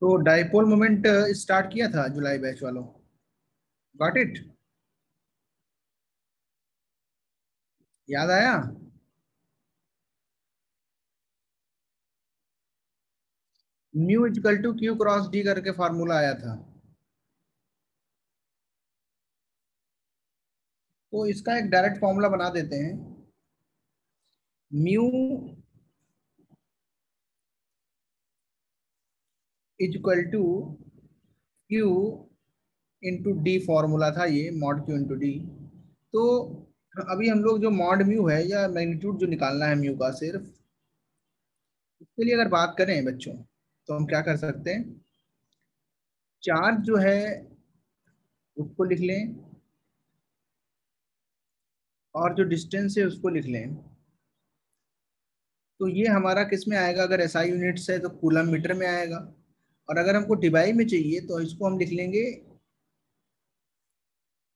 तो dipole moment start किया था जुलाई बैच वालों। Got it? याद आया? Mu equal to Q cross D करके फार्मूला आया था। तो इसका एक डायरेक्ट फॉर्मूला बना देते हैं। Mu equal to Q into D formula था ये, मॉड क्यू इंटू डी। तो अभी हम लोग जो मॉड म्यू है या मैग्नीट्यूड जो निकालना है म्यू का सिर्फ, उसके लिए अगर बात करें बच्चों, तो हम क्या कर सकते हैं? चार्ज जो है उसको लिख लें, और जो डिस्टेंस है उसको लिख लें। तो ये हमारा किस में आएगा? अगर एसआई यूनिट्स है तो कूलम मीटर में आएगा, और अगर हमको डिबाई में चाहिए तो इसको हम लिख लेंगे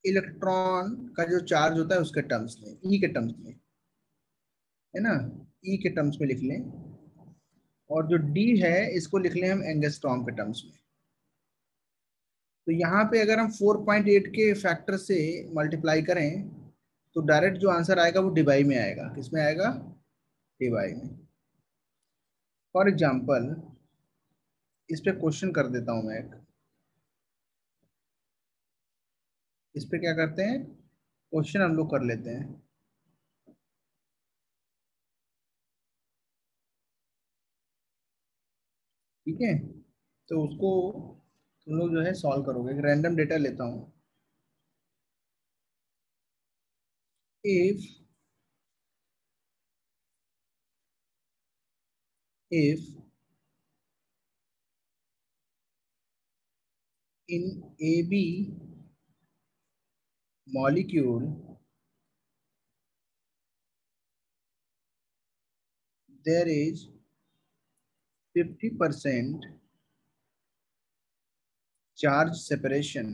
इलेक्ट्रॉन का जो चार्ज होता है उसके टर्म्स में, ई के टर्म्स में, है ना? ई के टर्म्स में लिख लें। और जो डी है इसको लिख लें हम एंगस्ट्रॉम के टर्म्स में। तो यहाँ पे अगर हम 4.8 के फैक्टर से मल्टीप्लाई करें तो डायरेक्ट जो आंसर आएगा वो डिबाई में आएगा। किस में आएगा? डिबाई में। फॉर एग्जाम्पल इस पे क्वेश्चन कर देता हूँ मैं एक। इस पे क्या करते हैं, क्वेश्चन हम लोग कर लेते हैं। ठीक है, तो उसको तुम लोग जो है सॉल्व करोगे। एक रैंडम डेटा लेता हूँ। If if in A B molecule there is 50% charge separation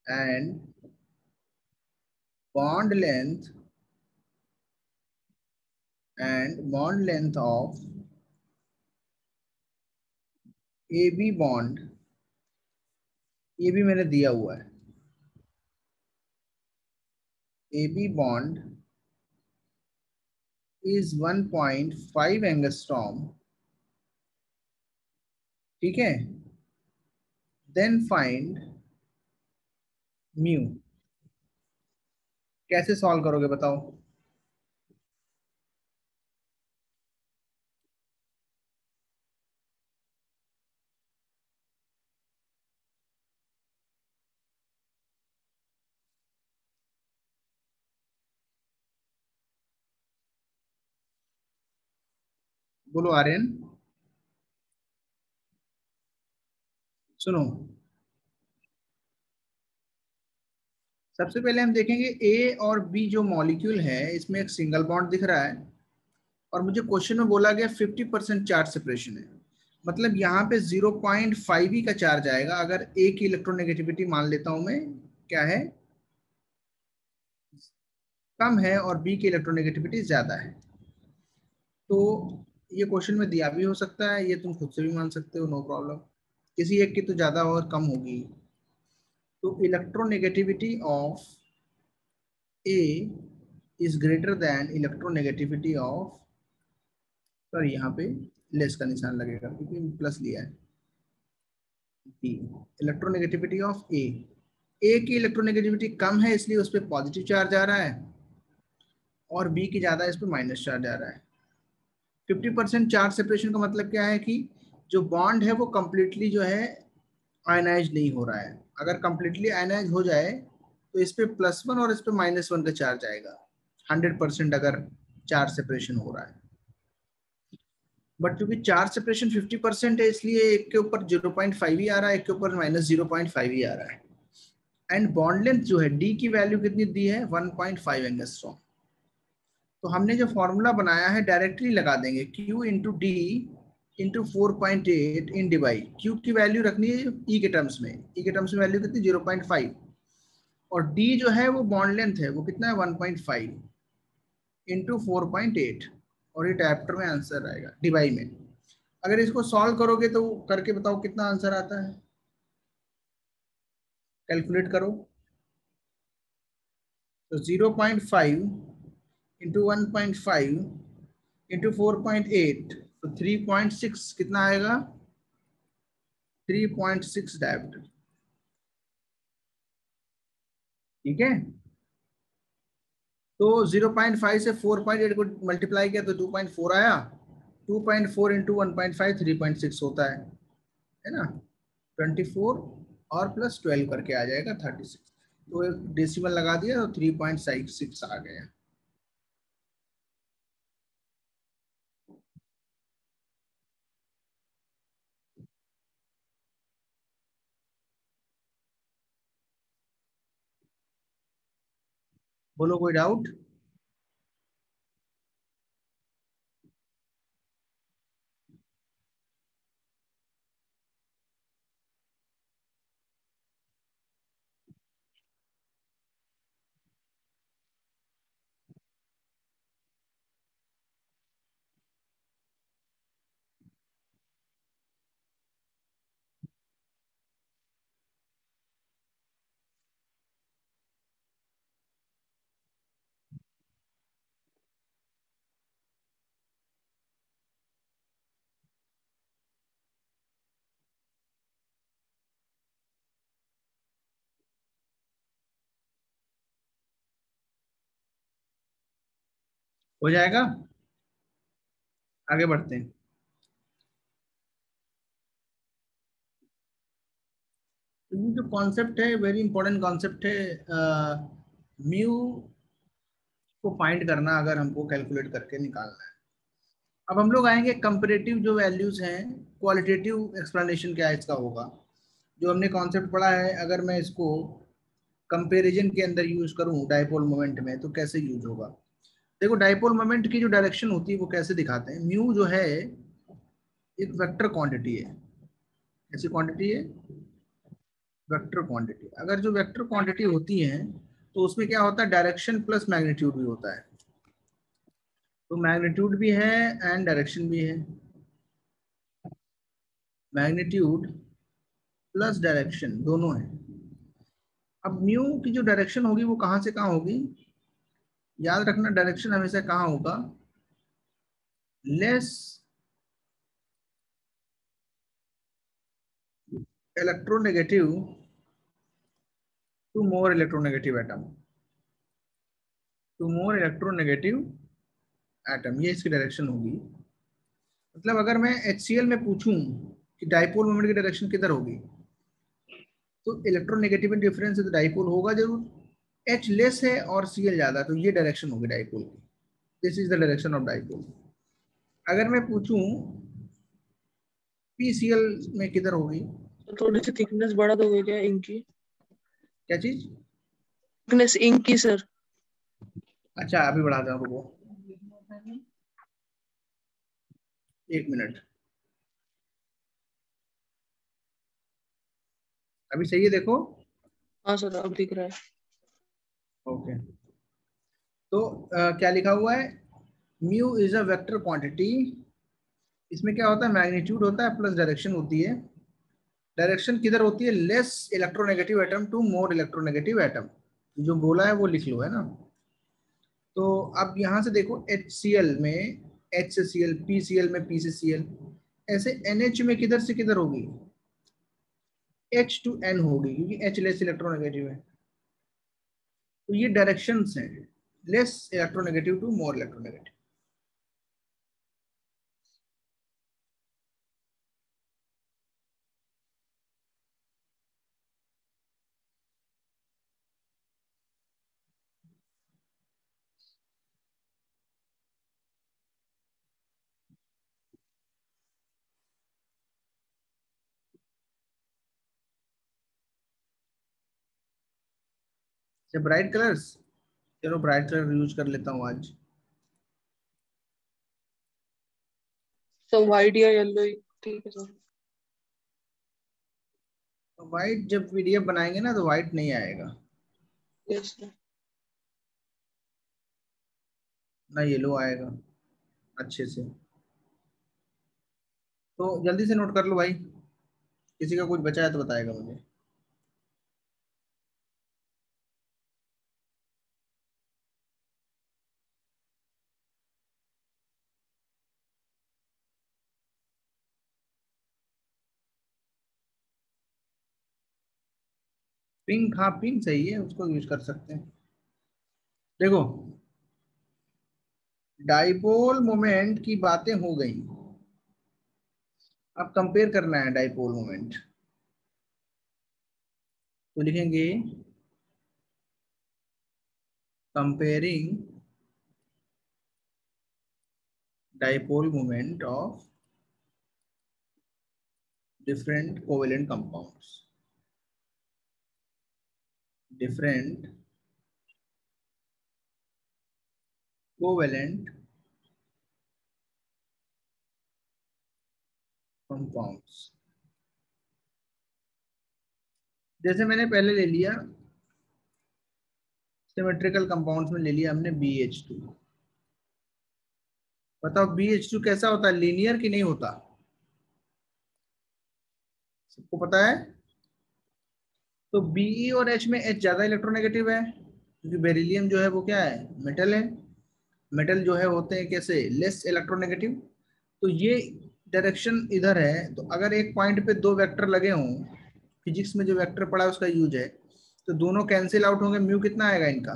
and bond length of AB bond, ये भी मैंने दिया हुआ है। AB bond is 1.5 angstrom. ठीक है, देन फाइंड म्यू। कैसे सॉल्व करोगे बताओ? बोलो आर्यन। सुनो, सबसे पहले हम देखेंगे ए और बी जो मॉलिक्यूल है इसमें एक सिंगल बॉन्ड दिख रहा है, और मुझे क्वेश्चन में बोला गया 50% चार्ज सेपरेशन है। मतलब यहाँ पे 0.5 ही का चार्ज आएगा अगर ए की इलेक्ट्रोनेगेटिविटी मान लेता हूं मैं क्या है, कम है, और बी की इलेक्ट्रोनेगेटिविटी ज्यादा है। तो ये क्वेश्चन में दिया भी हो सकता है, ये तुम खुद से भी मान सकते हो, नो प्रॉब्लम। किसी एक की तो ज्यादा और कम होगी। तो electronegativity of A is greater than electronegativity of, sorry यहाँ पे लेस का निशान लगेगा क्योंकि प्लस लिया है, बी। इलेक्ट्रोनेगेटिविटी ऑफ ए की इलेक्ट्रोनेगेटिविटी कम है इसलिए उस पर पॉजिटिव चार्ज आ रहा है, और बी की ज्यादा है इस पर माइनस चार्ज आ रहा है। 50% चार्ज सेपरेशन का मतलब क्या है कि जो बॉन्ड है वो कंप्लीटली जो है आयनाइज नहीं हो रहा है। अगर कंप्लीटली आयनाइज हो जाए तो इस पे +1 और इस पे -1 का चार्ज आएगा, 100% अगर चार्ज सेपरेशन हो रहा है। बट क्योंकि चार्ज सेपरेशन 50% है इसलिए एक के ऊपर 0.5 ही आ रहा है, एक के ऊपर -0.5 ही आ रहा है। एंड बॉन्ड लेंथ जो है डी की वैल्यू कितनी दी है, 1.5 एंगस्ट्रॉम। तो हमने जो फॉर्मूला बनाया है डायरेक्टली लगा देंगे, Q इंटू डी इंटू 4.8 इन डिवाई। Q की वैल्यू रखनी है E के टर्म्स में, E के टर्म्स में वैल्यू कितनी 0.5, और D जो है वो बॉन्ड लेंथ है वो कितना है 1.5 इंटू 4.8। और ये डायप्टर में आंसर आएगा डिवाई में। अगर इसको सॉल्व करोगे तो करके बताओ कितना आंसर आता है, कैलकुलेट करो। तो 0.5 इंटू 1.5 इंटू 4.8, तो 3.6 कितना आएगा, 3.6 डायप्टर। ठीक है, तो 0.5 से 4.8 को मल्टीप्लाई किया तो 2.4 आया। 2.4 इंटू 1.5 3.6 होता है ना। 24 और प्लस 12 करके आ जाएगा 36। तो एक डेसिमल लगा दिया तो 3.6 आ गया। बोलो कोई डाउट। हो जाएगा, आगे बढ़ते हैं। तो ये जो कॉन्सेप्ट है वेरी इंपॉर्टेंट कॉन्सेप्ट है, म्यू को फाइंड करना अगर हमको कैलकुलेट करके निकालना है। अब हम लोग आएंगे कंपेरेटिव जो वैल्यूज हैं, क्वालिटेटिव एक्सप्लेनेशन क्या इसका होगा। जो हमने कॉन्सेप्ट पढ़ा है अगर मैं इसको कंपैरिजन के अंदर यूज करूं डाइपोल मोमेंट में तो कैसे यूज होगा। देखो डाइपोल मोमेंट की जो डायरेक्शन होती है वो कैसे दिखाते हैं। म्यू जो है एक वेक्टर क्वांटिटी है। ऐसी क्वांटिटी है वेक्टर क्वांटिटी। अगर जो वेक्टर क्वांटिटी होती है तो उसमें क्या होता है, डायरेक्शन प्लस मैग्नीट्यूड भी होता है। तो मैग्नीट्यूड भी है एंड डायरेक्शन भी है। मैग्नीट्यूड प्लस डायरेक्शन दोनों है। अब म्यू की जो डायरेक्शन होगी वो कहाँ से कहाँ होगी, याद रखना डायरेक्शन हमेशा कहाँ होगा, less electronegative to more electronegative atom, to more electronegative atom, ये इसकी डायरेक्शन होगी। मतलब अगर मैं HCl में पूछूं कि डाइपोल मोमेंट की डायरेक्शन किधर होगी, तो इलेक्ट्रोनेगेटिविटी डिफरेंस है तो डाइपोल होगा जरूर। H लेस है और Cl ज्यादा, तो ये डायरेक्शन होगी डाइपोल की। This is the direction of dipole. अगर मैं पूछूं PCl में किधर होगी, तो थोड़ी सी थिकनेस बढ़ा दोगे क्या इंक की? क्या चीज। थिकनेस इंक की सर। अच्छा अभी बढ़ाता हूँ, रुको 1 मिनट। अभी सही है देखो। हाँ सर अब दिख रहा है। ओके, तो क्या लिखा हुआ है, mu is a vector quantity. इसमें क्या होता है, मैग्नीट्यूड होता है प्लस डायरेक्शन होती है। डायरेक्शन किधर होती है, less electronegative atom to more electronegative atom. जो बोला है वो लिख लो, है ना। तो अब यहाँ से देखो HCl में H से Cl, PCl में P से Cl, ऐसे NH में किधर से किधर होगी, H टू N होगी क्योंकि H लेस इलेक्ट्रोनेगेटिव है। तो ये डायरेक्शंस हैं, less electronegative to more electronegative. अच्छा ब्राइट कलर्स, चलो ब्राइट कलर यूज कर लेता हूँ आज। सर व्हाइट या येलो, ठीक है सर। व्हाइट जब PDF बनाएंगे ना तो व्हाइट नहीं आएगा, यस सर। ना येलो आएगा। अच्छे से। तो जल्दी से नोट कर लो भाई, किसी का कुछ बचा है तो बताएगा मुझे। पिंक, हाँ पिंक सही है, उसको यूज कर सकते हैं। देखो, डाइपोल मोमेंट की बातें हो गई, अब कंपेयर करना है डाइपोल मोमेंट। तो लिखेंगे comparing dipole moment of different covalent compounds, different covalent compounds. जैसे मैंने पहले ले लिया, सिमेट्रिकल कंपाउंड्स में ले लिया हमने BH2। बताओ BH2 कैसा होता है, लीनियर कि नहीं होता? सबको पता है। तो Be और H में H ज्यादा इलेक्ट्रोनेगेटिव है, क्योंकि बेरिलियम जो है वो क्या है, मेटल है। मेटल जो है होते हैं कैसे, लेस इलेक्ट्रोनेगेटिव। तो ये डायरेक्शन इधर है, तो अगर एक पॉइंट पे दो वेक्टर लगे हों, फिजिक्स में जो वेक्टर पड़ा है उसका यूज है, तो दोनों कैंसिल आउट होंगे, म्यू कितना आएगा इनका,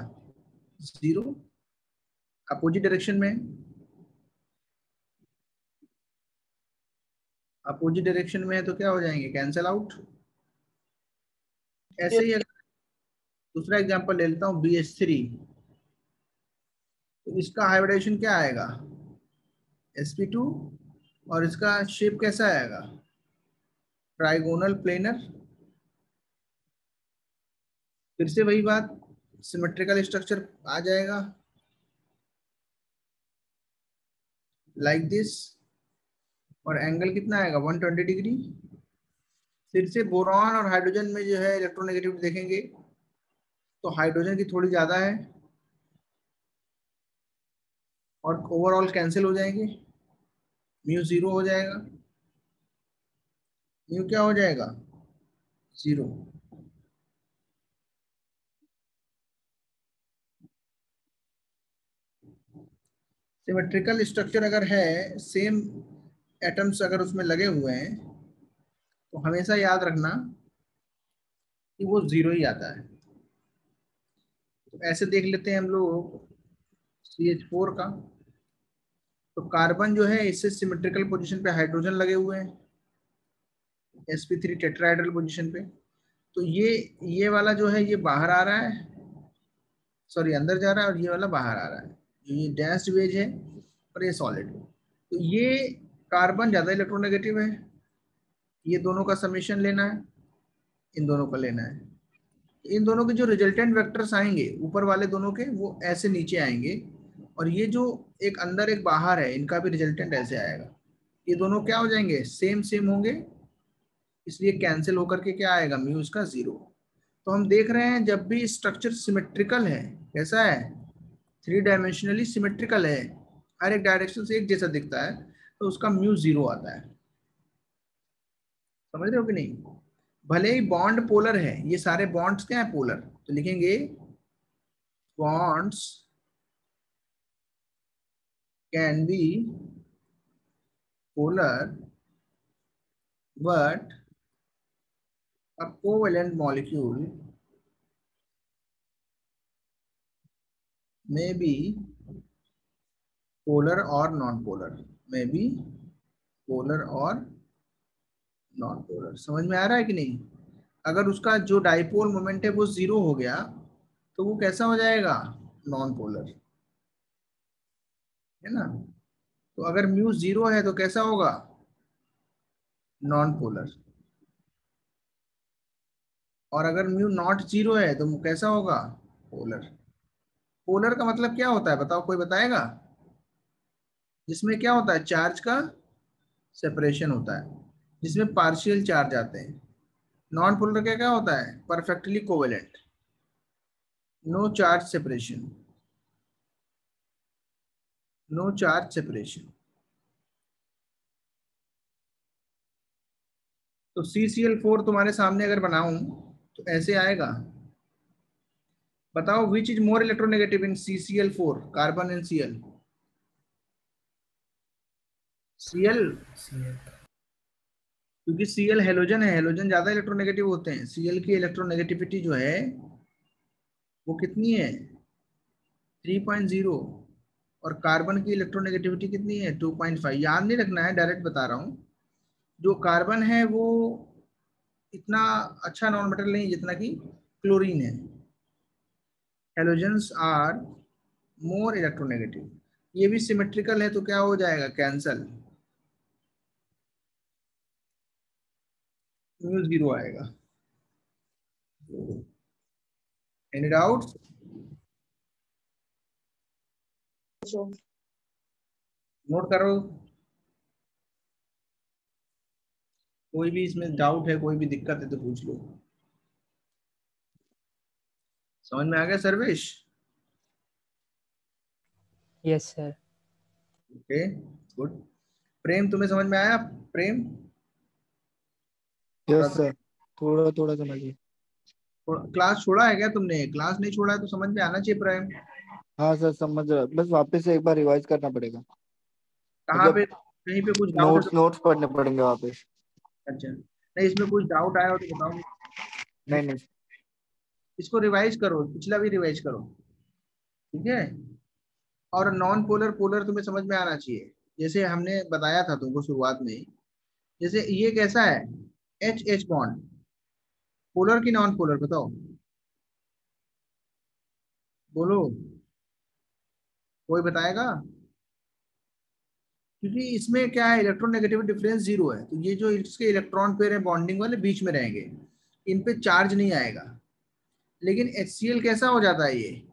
0। अपोजिट डायरेक्शन में, अपोजिट डायरेक्शन में है तो क्या हो जाएंगे, कैंसिल आउट। ऐसे ही अगर दूसरा एग्जांपल ले लेता हूँ BH3, तो इसका हाइब्रिडेशन क्या आएगा, sp2, और इसका शेप कैसा आएगा, ट्राइगोनल प्लेनर। फिर से वही बात, सिमेट्रिकल स्ट्रक्चर आ जाएगा लाइक दिस, और एंगल कितना आएगा, 120 डिग्री। फिर से बोरॉन और हाइड्रोजन में जो है इलेक्ट्रोनेगेटिविटी देखेंगे, तो हाइड्रोजन की थोड़ी ज्यादा है, और ओवरऑल कैंसिल हो जाएंगे, म्यू 0 हो जाएगा। म्यू क्या हो जाएगा, 0। सिमेट्रिकल स्ट्रक्चर अगर है, सेम एटम्स अगर उसमें लगे हुए हैं, तो हमेशा याद रखना कि वो 0 ही आता है। तो ऐसे देख लेते हैं हम लोग CH4 का। तो कार्बन जो है इससे सिमेट्रिकल पोजीशन पे हाइड्रोजन लगे हुए हैं, sp3 टेट्राहेड्रल पोजीशन पे। तो ये वाला जो है ये बाहर आ रहा है, सॉरी अंदर जा रहा है, और ये वाला बाहर आ रहा है। ये डैश्ड वेज है और ये सॉलिड। तो ये कार्बन ज्यादा इलेक्ट्रोनेगेटिव है, ये दोनों का समेशन लेना है, इन दोनों का लेना है। इन दोनों के जो रिजल्टेंट वेक्टर्स आएंगे ऊपर वाले दोनों के, वो ऐसे नीचे आएंगे, और ये जो एक अंदर एक बाहर है, इनका भी रिजल्टेंट ऐसे आएगा। ये दोनों क्या हो जाएंगे, सेम सेम होंगे, इसलिए कैंसिल होकर के क्या आएगा, म्यू इसका 0। तो हम देख रहे हैं जब भी स्ट्रक्चर सिमेट्रिकल है, कैसा है, 3 डायमेंशनली सिमेट्रिकल है, हर एक डायरेक्शन से एक जैसा दिखता है, तो उसका म्यू 0 आता है। समझ रहे हो कि नहीं? भले ही बॉन्ड पोलर है, ये सारे बॉन्ड्स क्या है, पोलर, तो लिखेंगे bonds can be polar but a covalent molecule may be polar or non-polar, may be polar और नॉन पोलर। समझ में आ रहा है कि नहीं? अगर उसका जो डाइपोल मोमेंट है वो 0 हो गया, तो वो कैसा हो जाएगा, नॉन पोलर, है ना। तो अगर म्यू 0 है तो कैसा होगा, नॉन पोलर। और अगर म्यू नॉट 0 है तो वो कैसा होगा, पोलर। पोलर का मतलब क्या होता है बताओ, कोई बताएगा? जिसमें क्या होता है, चार्ज का सेपरेशन होता है, जिसमें पार्शियल चार्ज आते हैं। नॉन पोलर का क्या होता है, perfectly covalent, no charge separation. No charge separation. तो CCl4 तुम्हारे सामने अगर बनाऊं तो ऐसे आएगा। बताओ which is more electronegative in CCl4, carbon and Cl? Cl, क्योंकि Cl हेलोजन है, हेलोजन ज्यादा इलेक्ट्रोनेगेटिव होते हैं। Cl की इलेक्ट्रोनेगेटिविटी जो है वो कितनी है? 3.0। और कार्बन की इलेक्ट्रोनेगेटिविटी कितनी है? 2.5। याद नहीं रखना है, डायरेक्ट बता रहा हूँ। जो कार्बन है वो इतना अच्छा नॉन मेटल नहीं जितना कि क्लोरीन है। Halogens are more electronegative. ये भी सिमेट्रिकल है तो क्या हो जाएगा? कैंसल, म्यू जीरो आएगा। Any doubt? नोट करो। कोई भी इसमें डाउट है, कोई भी दिक्कत है तो पूछ लो। समझ में आ गया Sarvesh? Yes sir. Okay, good. Prem, तुम्हें समझ में आया? प्रेम, यस सर, थोड़ा थोड़ा समझिए। क्लास छोड़ा है क्या तुमने? क्लास नहीं छोड़ा है तो समझ में आना चाहिए प्रेम। हाँ सर समझ रहा, बस वापस से एक बार रिवाइज करना पड़ेगा। कहाँ मतलब पे, कहीं पे कुछ डाउट है नोट्स तो? नोट्स पढ़ने पड़ेंगे वापस। अच्छा, नहीं इसमें कुछ डाउट आया हो तो बताओ। नहीं नहीं। इसको रिवाइज करो, पिछला भी रिवाइज करो, ठीक है? और नॉन पोलर पोलर तुम्हें समझ में आना चाहिए। जैसे हमने बताया था तुमको शुरुआत में, जैसे ये कैसा है? एच एच बॉन्ड, पोलर की नॉन पोलर बताओ, बोलो, कोई बताएगा? क्योंकि इसमें क्या है, इलेक्ट्रोनेगेटिव डिफरेंस जीरो है, तो ये जो इसके इलेक्ट्रॉन पेयर है बॉन्डिंग वाले बीच में रहेंगे, इन पे चार्ज नहीं आएगा। लेकिन HCl कैसा हो जाता है? ये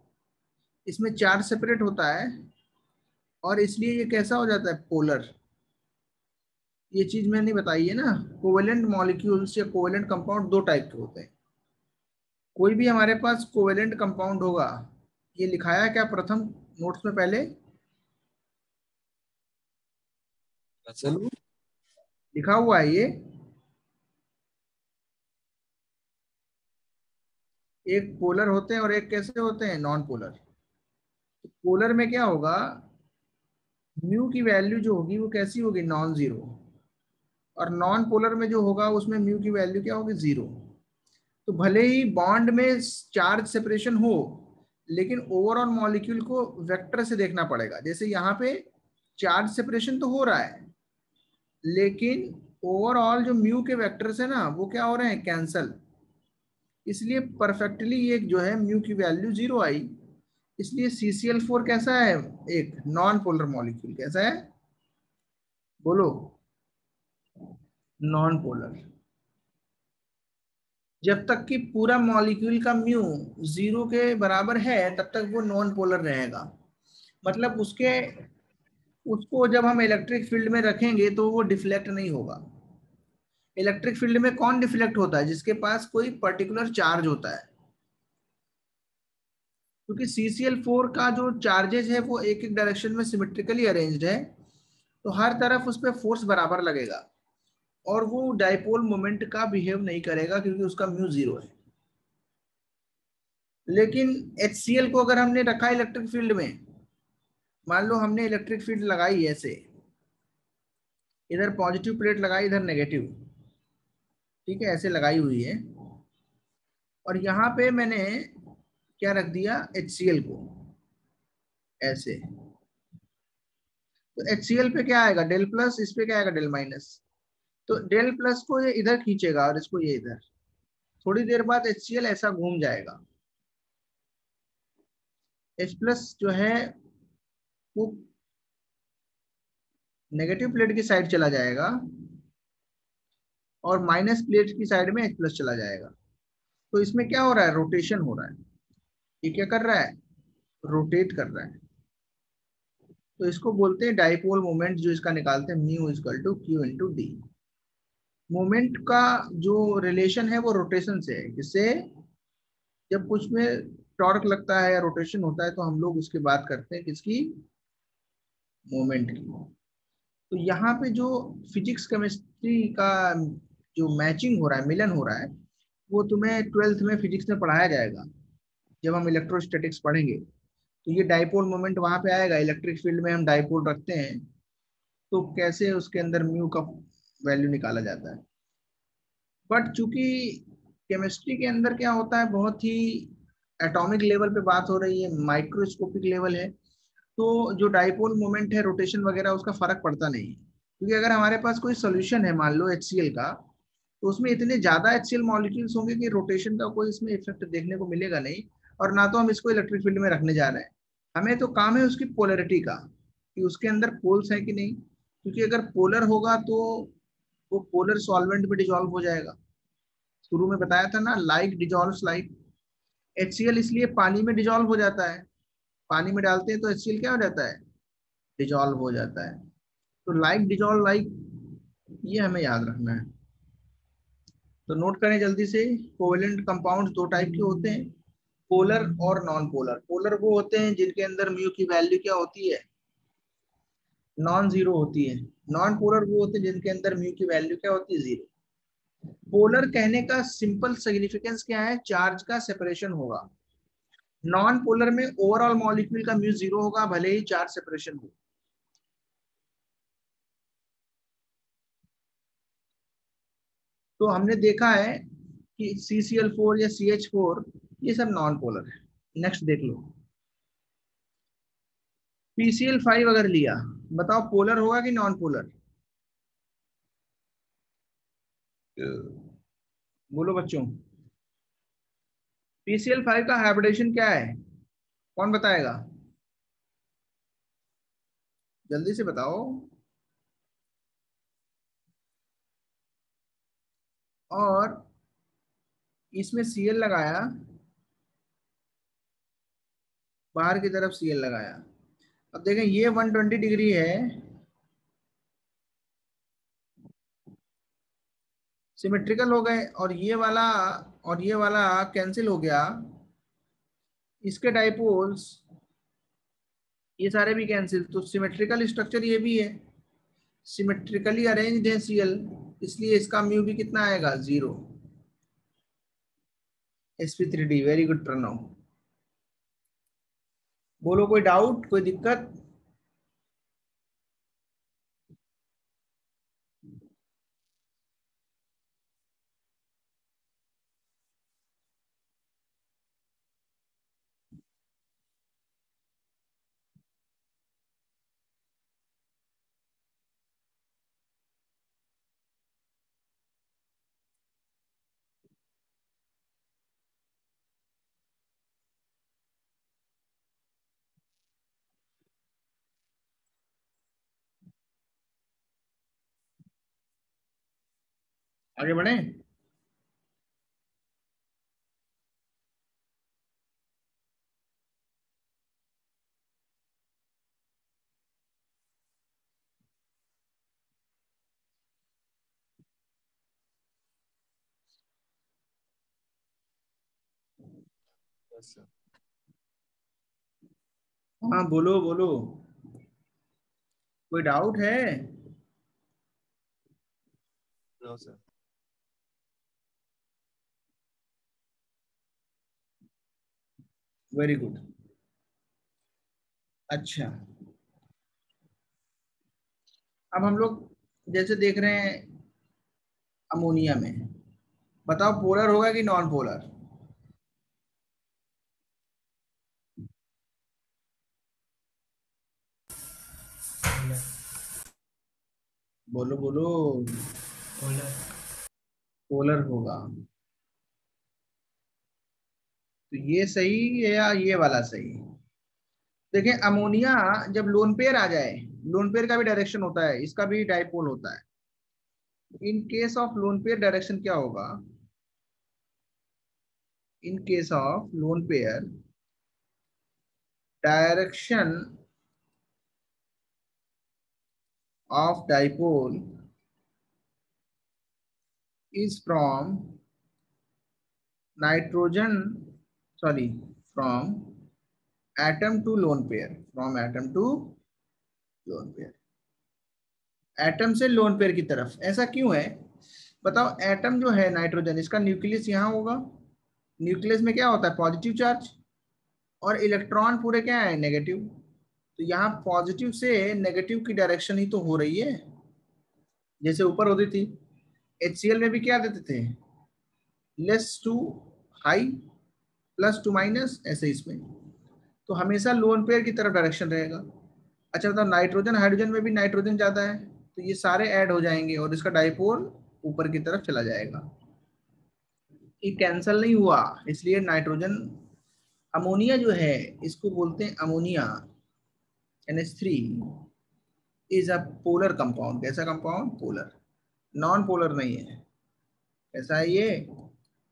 इसमें चार्ज सेपरेट होता है और इसलिए ये कैसा हो जाता है? पोलर। ये चीज मैंने बताई है ना। कोवेलेंट मॉलिक्यूल्स या कोवेलेंट कंपाउंड दो टाइप के होते हैं। कोई भी हमारे पास कोवेलेंट कंपाउंड होगा, ये लिखाया क्या प्रथम नोट्स में पहले? बोलो, लिखा हुआ है ये। एक पोलर होते हैं और एक कैसे होते हैं? Non polar. पोलर में क्या होगा, म्यू की वैल्यू जो होगी वो कैसी होगी? Non zero. और नॉन पोलर में जो होगा उसमें म्यू की वैल्यू क्या होगी? जीरो। तो भले ही बॉन्ड में चार्ज सेपरेशन हो, लेकिन ओवरऑल मॉलिक्यूल को वेक्टर से देखना पड़ेगा। जैसे यहाँ पे चार्ज सेपरेशन तो हो रहा है, लेकिन ओवरऑल जो म्यू के वेक्टर्स है ना वो क्या हो रहे हैं? कैंसल। इसलिए परफेक्टली ये जो है म्यू की वैल्यू जीरो आई। इसलिए CCl4 कैसा है? एक नॉन पोलर मॉलिक्यूल। कैसा है? बोलो, नॉन पोलर। जब तक कि पूरा मॉलिक्यूल का म्यू जीरो के बराबर है तब तक वो नॉन पोलर रहेगा। मतलब उसको जब हम इलेक्ट्रिक फील्ड में रखेंगे तो वो डिफ्लेक्ट नहीं होगा। इलेक्ट्रिक फील्ड में कौन डिफ्लेक्ट होता है? जिसके पास कोई पर्टिकुलर चार्ज होता है। क्योंकि CCl4 का जो चार्जेस है वो एक एक डायरेक्शन में सिमेट्रिकली अरेंज्ड है, तो हर तरफ उस पर फोर्स बराबर लगेगा और वो डाइपोल मोमेंट का बिहेव नहीं करेगा क्योंकि उसका म्यू जीरो है। लेकिन HCl को अगर हमने रखा इलेक्ट्रिक फील्ड में, मान लो हमने इलेक्ट्रिक फील्ड लगाई ऐसे, इधर पॉजिटिव प्लेट लगाई, इधर नेगेटिव, ठीक है, ऐसे लगाई हुई है, और यहाँ पे मैंने क्या रख दिया? HCl को ऐसे। तो HCl पे क्या आएगा? डेल प्लस, इस पे क्या आएगा? Del minus. तो डेल प्लस को ये इधर खींचेगा और इसको ये इधर। थोड़ी देर बाद HCl ऐसा घूम जाएगा, H प्लस जो है वो नेगेटिव प्लेट की साइड चला जाएगा और माइनस प्लेट की साइड में H प्लस चला जाएगा। तो इसमें क्या हो रहा है? रोटेशन हो रहा है। ये क्या कर रहा है? रोटेट कर रहा है। तो इसको बोलते हैं डाइपोल मोमेंट, जो इसका निकालते हैं mu equal to Q into D. Moment का जो रिलेशन है वो रोटेशन से है। जिससे जब कुछ में टॉर्क लगता है या रोटेशन होता है तो हम लोग उसकी बात करते हैं किसकी? मोमेंट की। तो यहाँ पे जो फिजिक्स केमिस्ट्री का जो मैचिंग हो रहा है, मिलन हो रहा है, वो तुम्हें 12th में फिजिक्स में पढ़ाया जाएगा जब हम इलेक्ट्रोस्टैटिक्स पढ़ेंगे। तो ये डाइपोल मोमेंट वहां पे आएगा, इलेक्ट्रिक फील्ड में हम डाइपोल रखते हैं तो कैसे उसके अंदर म्यू का वैल्यू निकाला जाता है। बट चूंकि केमिस्ट्री के अंदर क्या होता है, बहुत ही एटॉमिक लेवल पे बात हो रही है, माइक्रोस्कोपिक लेवल है, तो जो डाइपोल मोमेंट है, रोटेशन वगैरह, उसका फर्क पड़ता नहीं है। क्योंकि अगर हमारे पास कोई सोल्यूशन है, मान लो HCl का, तो उसमें इतने ज्यादा HCl मॉलिक्यूल्स होंगे कि रोटेशन का कोई इसमें इफेक्ट देखने को मिलेगा नहीं। और ना तो हम इसको इलेक्ट्रिक फील्ड में रखने जा रहे हैं, हमें तो काम है उसकी पोलरिटी का, कि उसके अंदर पोल्स है कि नहीं। क्योंकि अगर पोलर होगा तो वो पोलर सॉल्वेंट में डिजोल्व हो जाएगा। शुरू में बताया था ना, लाइक डिजोल्व्स लाइक। HCl इसलिए पानी में डिजोल्व हो जाता है, पानी में डालते हैं तो HCl क्या हो जाता है, डिजोल्व हो जाता है। तो लाइक डिजोल्व लाइक, ये हमें याद रखना है। तो नोट करें जल्दी से, कोवेलेंट कंपाउंड दो टाइप के होते हैं, पोलर और नॉन पोलर। पोलर वो होते हैं जिनके अंदर म्यू की वैल्यू क्या होती है, नॉन जीरो होती है। नॉन पोलर वो होते हैं जिनके अंदर म्यू की वैल्यू क्या होती है, जीरो। पोलर कहने का सिंपल सिग्निफिकेंस क्या है, चार्ज का सेपरेशन होगा। नॉन पोलर में ओवरऑल मॉलिक्यूल का म्यू जीरो होगा, भले ही चार्ज सेपरेशन हो। तो हमने देखा है कि CCl4 या CH4 ये सब नॉन पोलर है। नेक्स्ट देख लो, PCl5 अगर लिया, बताओ पोलर होगा कि नॉन पोलर, बोलो बच्चों। PCl5 का हाइब्रिडेशन क्या है, कौन बताएगा, जल्दी से बताओ। और इसमें Cl लगाया, बाहर की तरफ Cl लगाया। अब देखें ये 120 डिग्री है, सिमेट्रिकल हो गए, और ये वाला कैंसिल हो गया। इसके डाइपोल्स ये सारे भी कैंसिल, तो सिमेट्रिकल स्ट्रक्चर ये भी है, सिमेट्रिकली अरेंज्ड है Cl, इसलिए इसका म्यू भी कितना आएगा, zero. sp3d, very good Pranav. बोलो कोई डाउट, कोई दिक्कत। आगे बढ़े। Yes sir. हाँ बोलो बोलो, कोई डाउट है। No sir. Very good. अच्छा, अब हम लोग जैसे देख रहे हैं अमोनिया में, बताओ पोलर होगा कि नॉन पोलर, बोलो बोलो। पोलर होगा। तो ये सही है या ये वाला सही। देखिए अमोनिया जब लोन पेयर आ जाए, लोन पेयर का भी डायरेक्शन होता है, इसका भी डाइपोल होता है। In case of lone pair direction क्या होगा, in case of lone pair direction of dipole is from nitrogen, sorry, from atom to lone pair, from atom to lone pair, atom से lone pair की तरफ। ऐसा क्यों है बताओ? Atom जो है नाइट्रोजन, इसका न्यूक्लियस यहाँ होगा, न्यूक्लियस में क्या होता है? पॉजिटिव चार्ज, और इलेक्ट्रॉन पूरे क्या है? नेगेटिव। तो यहाँ पॉजिटिव से नेगेटिव की डायरेक्शन ही तो हो रही है, जैसे ऊपर होती थी। HCl में भी क्या देते थे? Less to high, plus to minus, ऐसे इसमें। तो हमेशा लोन पेयर की तरफ डायरेक्शन रहेगा। अच्छा बताओ, नाइट्रोजन हाइड्रोजन में भी नाइट्रोजन ज्यादा है, तो ये सारे ऐड हो जाएंगे और इसका डाइपोल ऊपर की तरफ चला जाएगा। ये कैंसल नहीं हुआ, इसलिए नाइट्रोजन, अमोनिया जो है इसको बोलते हैं ammonia, NH3 is a polar compound. कैसा कंपाउंड? पोलर, नॉन पोलर नहीं है। कैसा है ये?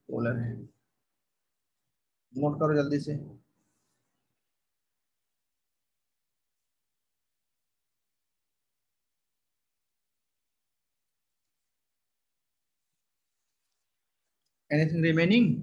पोलर है। नोट करो जल्दी से। Anything remaining?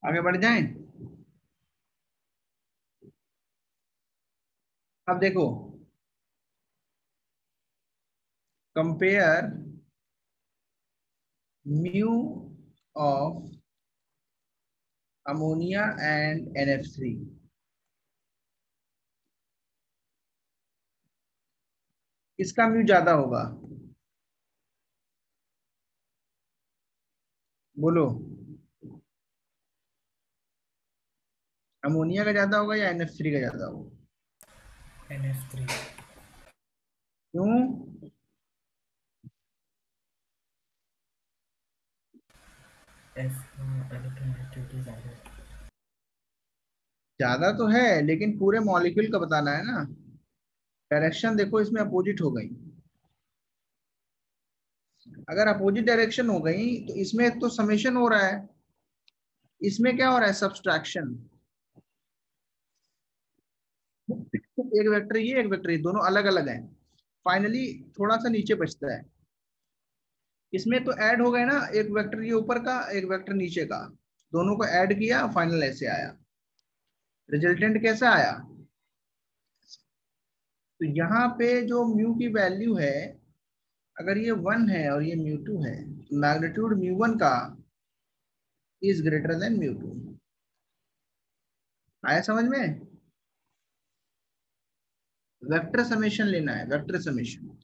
आगे बढ़ जाएं। अब देखो, compare mu of ammonia and NH3। किसका म्यू ज्यादा होगा? बोलो। अमोनिया का ज्यादा होगा या NH3 का ज्यादा होगा? NF3। क्यों? F इलेक्ट्रोनेगेटिविटी ज़्यादा है। ज्यादा तो है, लेकिन पूरे मॉलिक्यूल का बताना है ना। डायरेक्शन देखो इसमें अपोजिट हो गई। अगर अपोजिट डायरेक्शन हो गई तो इसमें तो समेशन हो रहा है, इसमें क्या हो रहा है? सब्सट्रैक्शन। एक वेक्टर ये, एक वेक्टर ये, दोनों अलग अलग हैं। फाइनली थोड़ा सा नीचे बचता है। इसमें तो ऐड हो गए ना, एक वेक्टर ये ऊपर का, एक वेक्टर नीचे का, दोनों को ऐड किया, फाइनल ऐसे आया। रिजल्टेंट कैसा आया? तो यहाँ पे जो म्यू की वैल्यू है, अगर ये 1 है और ये म्यू 2 है, तो मैग्नीट्यूड म्यू 1 का इज ग्रेटर देन म्यू 2। आया समझ में? वेक्टर समेशन लेना है, vector summation.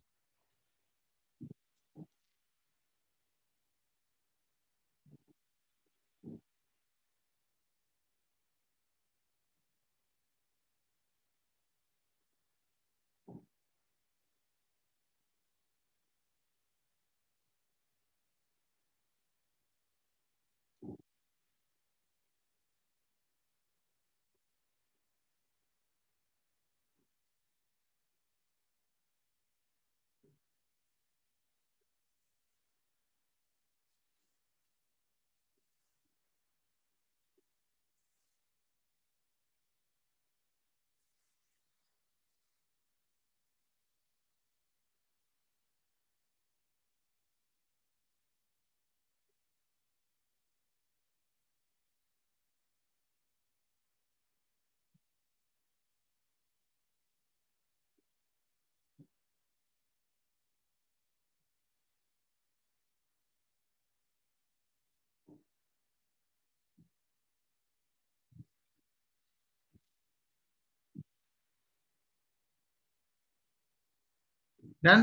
Done?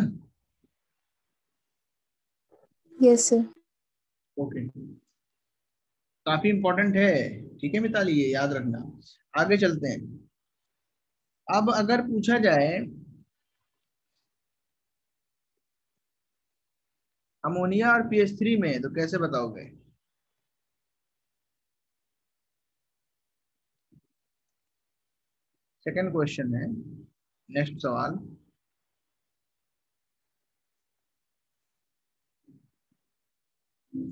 Yes sir. Okay, काफी इंपॉर्टेंट है। ठीक है मिताली, ये याद रखना। आगे चलते हैं। अब अगर पूछा जाए अमोनिया और पीएच3 में, तो कैसे बताओगे? सेकंड क्वेश्चन है, नेक्स्ट सवाल।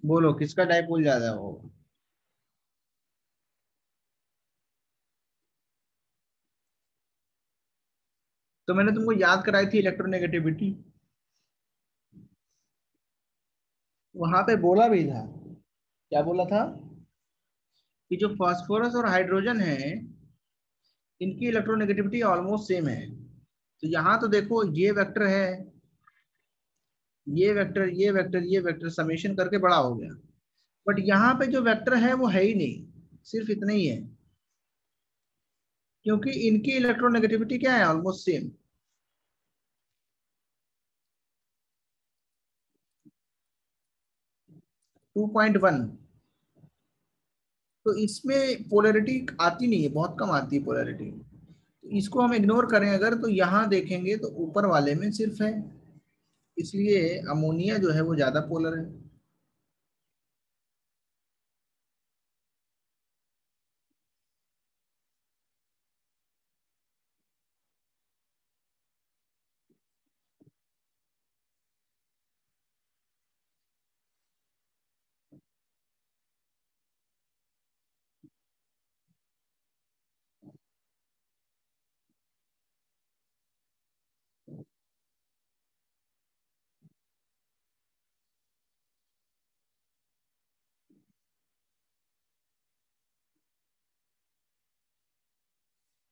बोलो किसका डाइपोल ज्यादा हो? तो मैंने तुमको याद कराई थी इलेक्ट्रोनेगेटिविटी, वहां पे बोला भी था। क्या बोला था? कि जो फास्फोरस और हाइड्रोजन है, इनकी इलेक्ट्रोनेगेटिविटी ऑलमोस्ट सेम है। तो यहाँ तो देखो ये वेक्टर है, ये वेक्टर, ये वेक्टर, ये वेक्टर, समेशन करके बड़ा हो गया। बट यहाँ पे जो वेक्टर है वो है ही नहीं, सिर्फ इतना ही है, क्योंकि इनकी इलेक्ट्रोनेगेटिविटी क्या है? Almost same. 2.1। तो इसमें पोलैरिटी आती नहीं है, बहुत कम आती है पोलैरिटी। तो इसको हम इग्नोर करें अगर, तो यहाँ देखेंगे तो ऊपर वाले में सिर्फ है, इसलिए अमोनिया जो है वो ज्यादा पोलर है।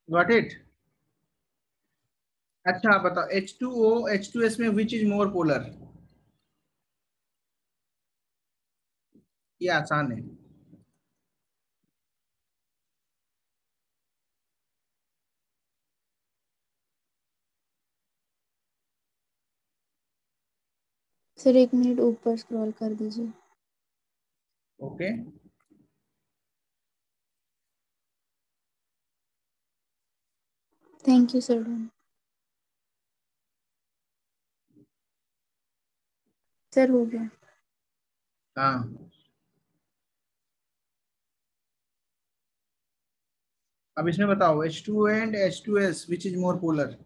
Got it? अच्छा आप बताओ, H2O H2S में विच इज मोर पोलर? ये आसान है। सर 1 मिनट ऊपर स्क्रॉल कर दीजिए। Okay. Thank you sir done. Sir हो गया। हाँ, अब इसमें बताओ H2O and H2S which is more polar?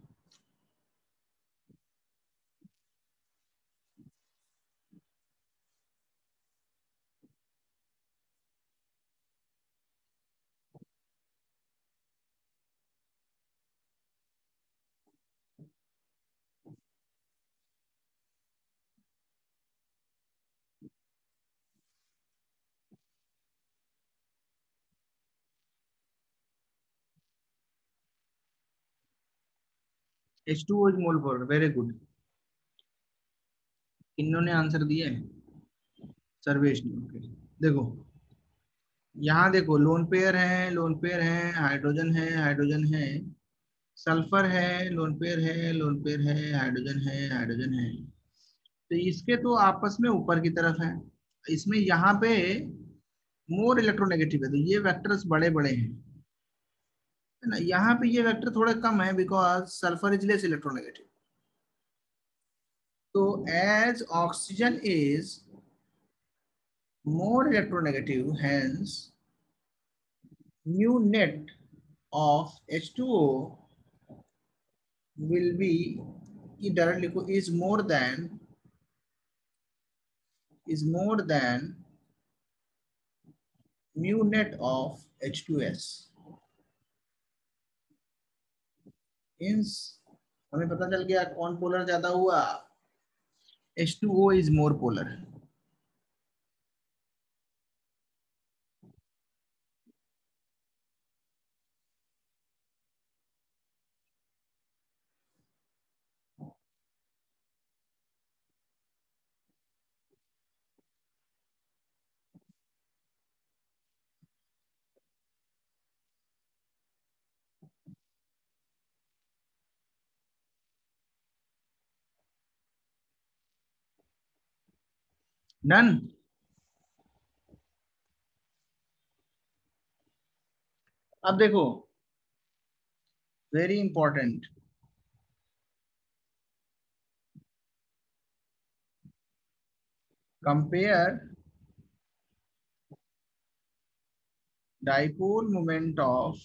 H2O is more polar, very good. इन्होंने आंसर दिया है, सर्वेश ने। ओके, देखो यहाँ देखो, लोन पेयर है, लोन पेयर है, हाइड्रोजन है, हाइड्रोजन है, सल्फर है, लोन पेयर है, लोन पेयर है, हाइड्रोजन है, हाइड्रोजन है। तो इसके तो आपस में ऊपर की तरफ है, इसमें यहाँ पे मोर इलेक्ट्रोनेगेटिव है, तो ये वेक्टर्स बड़े बड़े हैं, है ना। यहाँ पे ये वेक्टर थोड़े कम है, because sulphur is less electronegative. तो as oxygen is more electronegative, hence mu net of H2O will be, ये डायरेक्ट लिखो, is more than mu net of H2S। Means हमें पता चल गया कौन पोलर ज्यादा हुआ, H2O is more polar। Done. अब देखो, very important, compare dipole moment of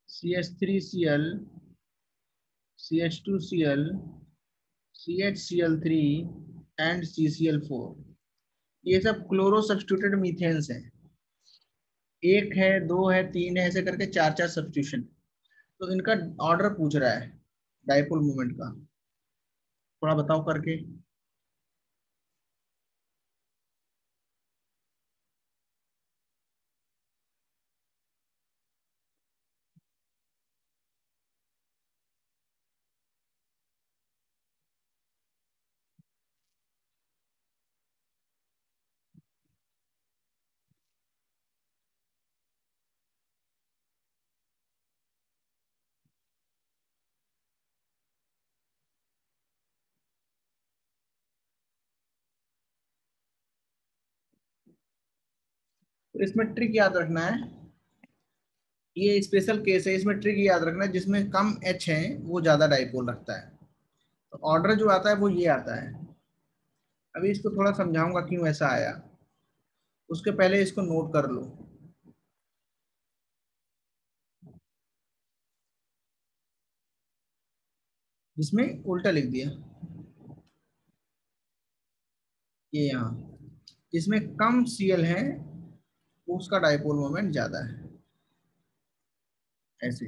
CH3Cl, CH2Cl, CHCl3 and CCl4। ये सब क्लोरो सब्स्टिट्यूटेड मीथेन्स हैं। एक है, दो है, तीन है, ऐसे करके चार चार सब्स्टिट्यूशन। तो इनका ऑर्डर पूछ रहा है डाइपोल मोमेंट का, थोड़ा बताओ करके। तो इसमें ट्रिक याद रखना है, ये स्पेशल केस है, इसमें ट्रिक याद रखना है, जिसमें कम एच है वो ज्यादा डाइपोल रखता है। तो ऑर्डर जो आता है वो ये आता है। अभी इसको थोड़ा समझाऊंगा क्यों ऐसा आया, उसके पहले इसको नोट कर लो। जिसमें उल्टा लिख दिया, ये यहाँ जिसमें कम Cl है उसका डाइपोल मोमेंट ज्यादा है, ऐसे।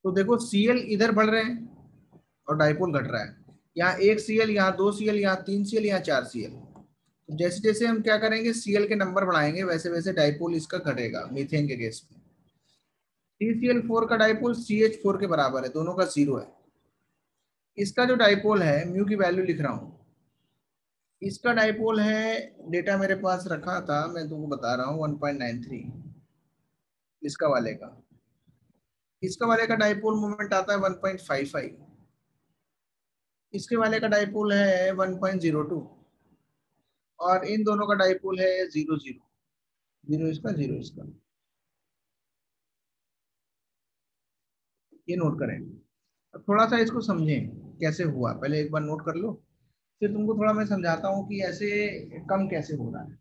तो देखो Cl इधर बढ़ रहे हैं और डाइपोल घट रहा है। यहाँ एक Cl, यहाँ दो Cl, यहाँ तीन Cl, यहाँ चार Cl। तो जैसे जैसे हम क्या करेंगे, Cl के नंबर बढ़ाएंगे, वैसे वैसे डाइपोल इसका घटेगा मीथेन के केस में। CCl4 का डाइपोल CH4 के बराबर है, दोनों का 0 है। इसका जो डाइपोल है, म्यू की वैल्यू लिख रहा हूँ, इसका डाइपोल है, डेटा मेरे पास रखा था, मैं तुमको बता रहा हूँ 1.93। इसका वाले का डाइपोल मोमेंट आता है 1.55। इसके वाले का डाइपोल है 1.02 और इन दोनों का डाइपोल है 0 0 0 इसका 0 इसका। ये नोट करें। अब थोड़ा सा इसको समझें कैसे हुआ, पहले एक बार नोट कर लो, फिर तुमको थोड़ा मैं समझाता हूँ कि ऐसे कम कैसे हो रहा है।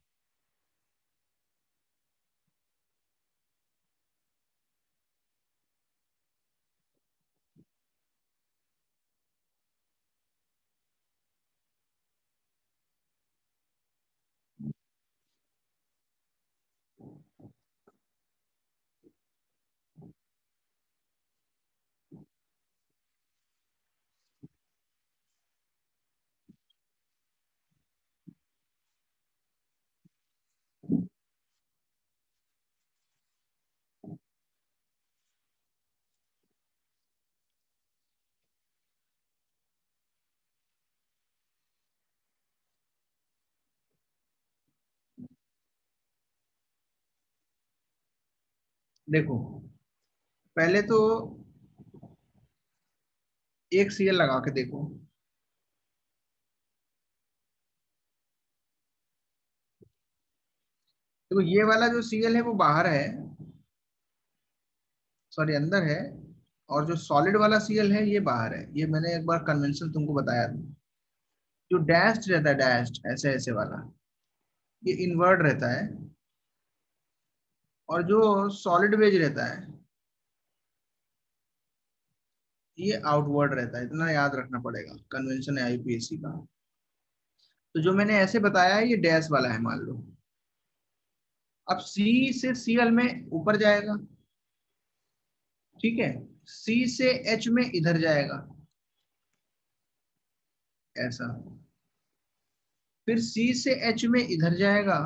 देखो पहले तो एक Cl लगा के देखो, देखो ये वाला जो Cl है वो बाहर है, सॉरी अंदर है, और जो सॉलिड वाला Cl है ये बाहर है। ये मैंने एक बार कन्वेंशन तुमको बताया था। जो डैश्ड रहता है, डैश्ड ऐसे ऐसे वाला, ये इनवर्ट रहता है, और जो सॉलिड वेज रहता है ये आउटवर्ड रहता है। इतना याद रखना पड़ेगा, कन्वेंशन है IUPAC का। तो जो मैंने ऐसे बताया है ये डैश वाला है, मान लो। अब C से Cl में ऊपर जाएगा, ठीक है, C से H में इधर जाएगा, ऐसा। फिर C से H में इधर जाएगा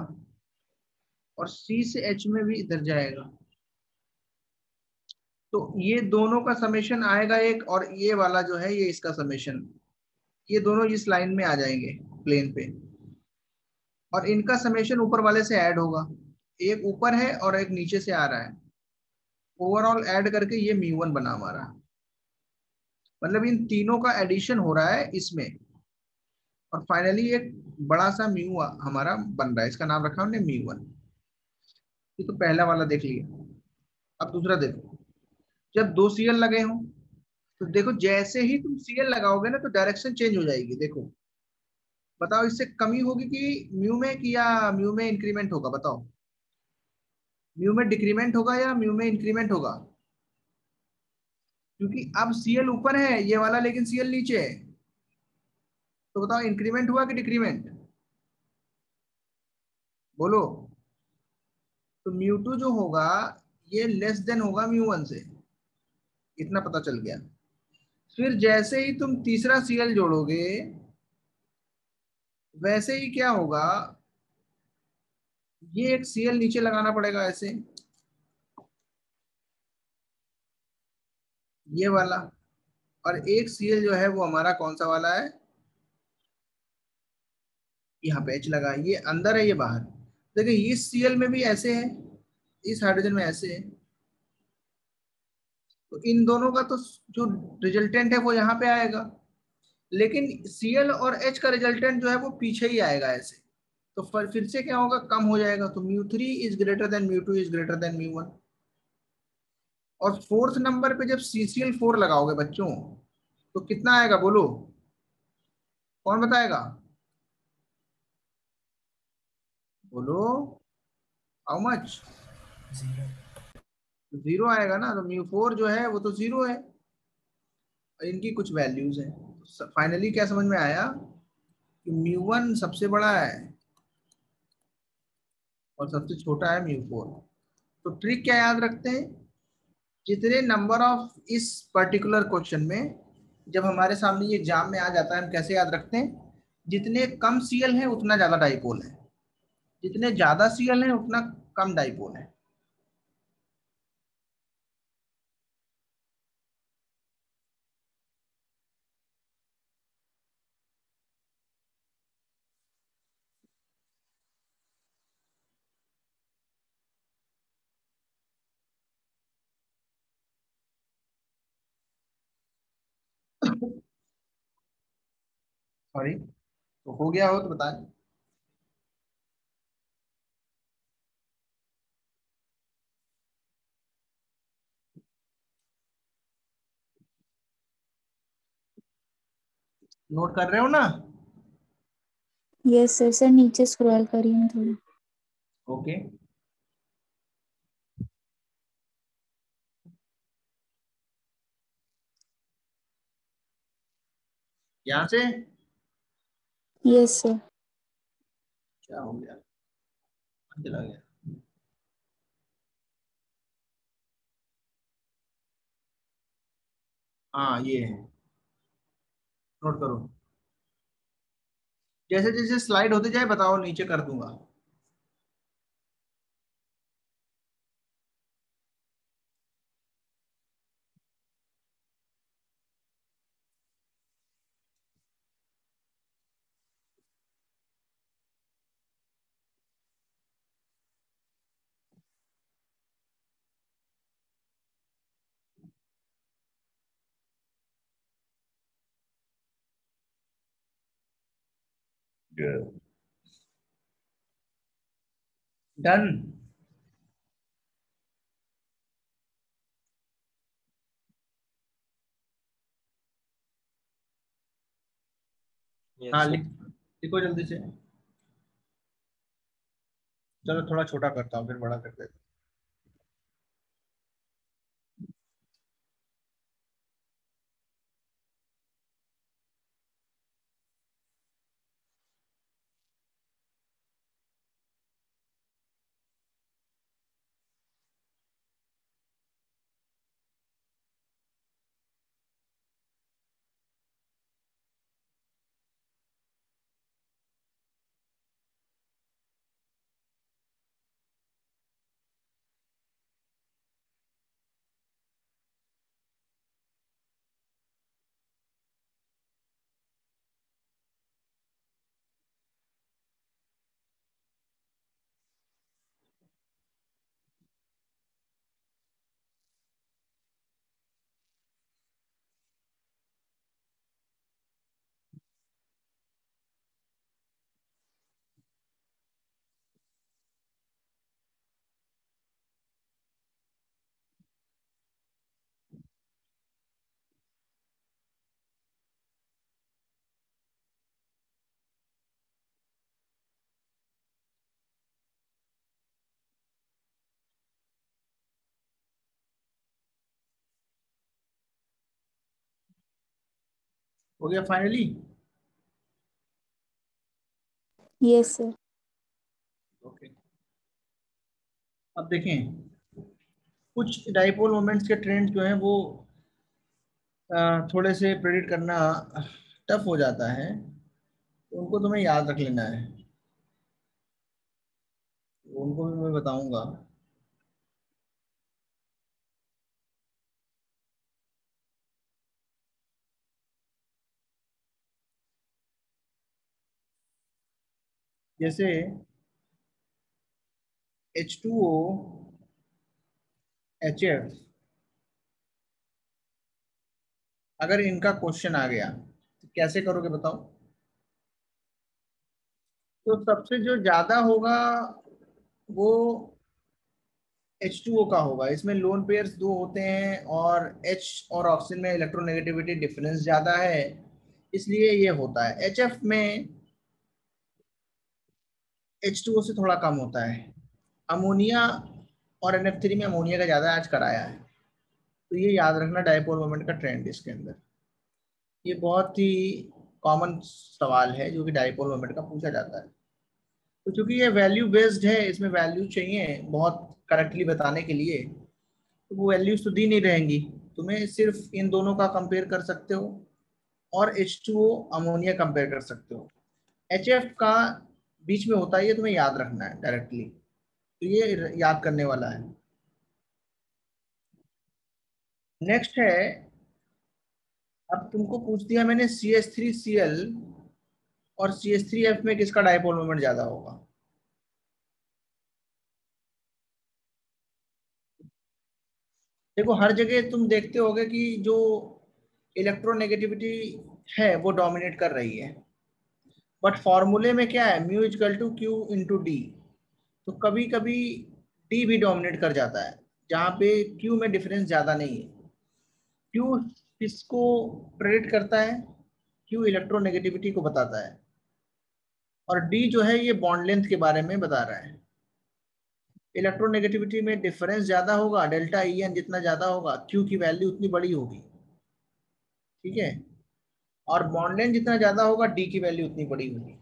और C से H में भी इधर जाएगा। तो ये दोनों का समेशन आएगा एक, और ये वाला जो है ये इसका समेशन, ये दोनों इस लाइन में आ जाएंगे प्लेन पे, और इनका समेशन ऊपर वाले से ऐड होगा। एक ऊपर है और एक नीचे से आ रहा है, ओवरऑल ऐड करके ये μ1 बना हमारा। मतलब इन तीनों का एडिशन हो रहा है इसमें, और फाइनली एक बड़ा सा म्यू हमारा बन रहा है, इसका नाम रखा हमने μ1। ये तो पहला वाला देख लिया। अब दूसरा देखो, जब दो Cl लगे हों तो देखो जैसे ही तुम सीएल लगाओगे ना तो डायरेक्शन चेंज हो जाएगी। देखो बताओ इससे कमी होगी कि म्यू में, कि या म्यू में इंक्रीमेंट होगा? बताओ म्यू में डिक्रीमेंट होगा या म्यू में इंक्रीमेंट होगा? क्योंकि अब सीएल ऊपर है ये वाला, लेकिन सीएल नीचे है। तो बताओ इंक्रीमेंट हुआ कि डिक्रीमेंट? बोलो। तो म्यू टू जो होगा ये लेस देन होगा म्यू वन से, इतना पता चल गया। फिर जैसे ही तुम तीसरा सीएल जोड़ोगे वैसे ही क्या होगा, ये एक सीएल नीचे लगाना पड़ेगा ऐसे, ये वाला। और एक सीएल जो है वो हमारा कौन सा वाला है? यहाँ पे एच लगा, ये अंदर है ये बाहर। देखिए इस सीएल में भी ऐसे है, इस हाइड्रोजन में ऐसे है। तो इन दोनों का तो जो रिजल्टेंट है वो यहाँ पे आएगा, लेकिन सीएल और एच का रिजल्टेंट जो है वो पीछे ही आएगा ऐसे। तो फिर से क्या होगा, कम हो जाएगा। तो mu three is greater than mu two is greater than mu one. और फोर्थ नंबर पे जब सीसीएल फोर लगाओगे बच्चों तो कितना आएगा बोलो, कौन बताएगा? बोलो, हाउ मच? 0. जीरो आएगा ना। तो म्यू फोर जो है वो तो जीरो है, और इनकी कुछ वैल्यूज हैं। तो फाइनली क्या समझ में आया कि म्यू वन सबसे बड़ा है और सबसे छोटा है म्यू फोर। तो ट्रिक क्या याद रखते हैं, जितने नंबर ऑफ इस पर्टिकुलर क्वेश्चन में, जब हमारे सामने ये एग्जाम में आ जाता है, हम कैसे याद रखते हैं, जितने कम सीएल है उतना ज्यादा डाइपोल है, जितने ज्यादा सीएल है उतना कम डाइपोल है। सॉरी, तो हो गया हो तो बताएं। नोट कर रहे हो ना? Yes sir. सर नीचे स्क्रॉल करिए ना थोड़ा। ओके। यहाँ से यस सर। क्या हो गया, चला गया। हाँ ये है, नोट करो। जैसे जैसे स्लाइड होते जाए बताओ, नीचे कर दूंगा। डन। Yes, हाँ sir. लिखो जल्दी से। चलो थोड़ा छोटा करता हूँ फिर बड़ा कर देता हो गया फाइनली? Yes sir. ओके, अब देखें कुछ डाइपोल मोमेंट्स के ट्रेंड जो हैं वो थोड़े से प्रेडिक्ट करना टफ हो जाता है, तो उनको तुम्हें याद रख लेना है, उनको भी मैं बताऊंगा। जैसे H2O, HF, अगर इनका क्वेश्चन आ गया तो कैसे करोगे बताओ? तो सबसे जो ज्यादा होगा वो H2O का होगा। इसमें लोन पेयर्स दो होते हैं और H और ऑक्सीजन में इलेक्ट्रोनेगेटिविटी डिफरेंस ज्यादा है, इसलिए ये होता है। HF में H2O से थोड़ा कम होता है। अमोनिया और NF3 में अमोनिया का ज्यादा आज कराया है, तो ये याद रखना डायपोल मोमेंट का ट्रेंड इसके अंदर। ये बहुत ही कॉमन सवाल है जो कि डायपोल मोमेंट का पूछा जाता है। तो चूंकि ये वैल्यू बेस्ड है, इसमें वैल्यू चाहिए बहुत करेक्टली बताने के लिए, तो वो वैल्यूज तो दी नहीं रहेंगी तुम्हें, सिर्फ इन दोनों का कंपेयर कर सकते हो और H2O अमोनिया कंपेयर कर सकते हो। HF का बीच में होता है, ये तुम्हें याद रखना है डायरेक्टली, तो ये याद करने वाला है। नेक्स्ट है, अब तुमको पूछ दिया मैंने CH3Cl और CH3F में किसका डायपोल मोमेंट ज्यादा होगा? देखो हर जगह तुम देखते होगे कि जो इलेक्ट्रोनेगेटिविटी है वो डोमिनेट कर रही है, बट फॉर्मूले में क्या है, mu equal to Q into D. तो कभी कभी डी भी डोमिनेट कर जाता है जहाँ पे क्यू में डिफरेंस ज्यादा नहीं है। क्यू किसको प्रेडिक्ट करता है? क्यू इलेक्ट्रोनेगेटिविटी को बताता है, और डी जो है ये बॉन्ड लेंथ के बारे में बता रहा है। इलेक्ट्रोनेगेटिविटी में डिफरेंस ज्यादा होगा, डेल्टा ई एन जितना ज्यादा होगा क्यू की वैल्यू उतनी बड़ी होगी, ठीक है, और बॉन्ड लेंथ जितना ज्यादा होगा डी की वैल्यू उतनी बड़ी होगी।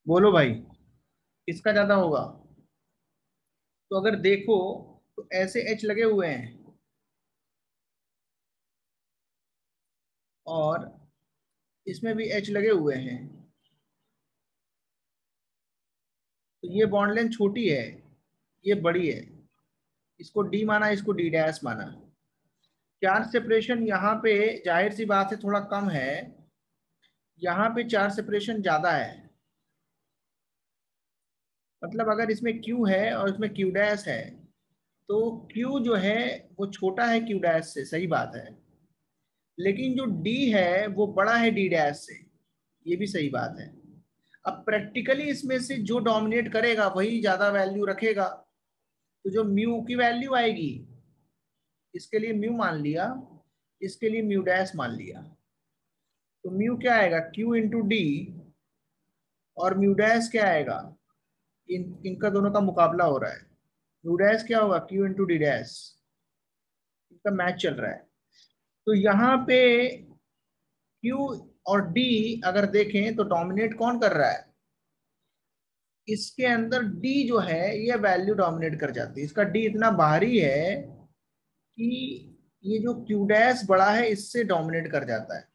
बोलो भाई, किसका ज्यादा होगा? तो अगर देखो तो ऐसे एच लगे हुए हैं और इसमें भी एच लगे हुए हैं, तो ये बॉन्ड लेंथ छोटी है, ये बड़ी है, इसको डी माना, इसको डी डैश माना। चार्ज सेपरेशन यहाँ पे जाहिर सी बात है थोड़ा कम है, यहाँ पे चार्ज सेपरेशन ज्यादा है। मतलब अगर इसमें Q है और इसमें Q डैश है, तो Q जो है वो छोटा है Q डैश से, सही बात है, लेकिन जो D है वो बड़ा है D डैश से, ये भी सही बात है। अब प्रैक्टिकली इसमें से जो डोमिनेट करेगा वही ज्यादा वैल्यू रखेगा, तो जो म्यू की वैल्यू आएगी, इसके लिए म्यू मान लिया, इसके लिए म्यू डैश मान लिया, तो म्यू क्या आएगा Q इंटू डी, और म्यू डैश क्या आएगा, इनका दोनों का मुकाबला हो रहा है, म्यू डैश क्या होगा Q इंटू डी डैश, इनका मैच चल रहा है। तो यहाँ पे Q और D अगर देखें तो डोमिनेट कौन कर रहा है? इसके अंदर D जो है ये वैल्यू डोमिनेट कर जाती है, इसका D इतना बाहरी है कि ये जो Q डैश बड़ा है इससे डोमिनेट कर जाता है,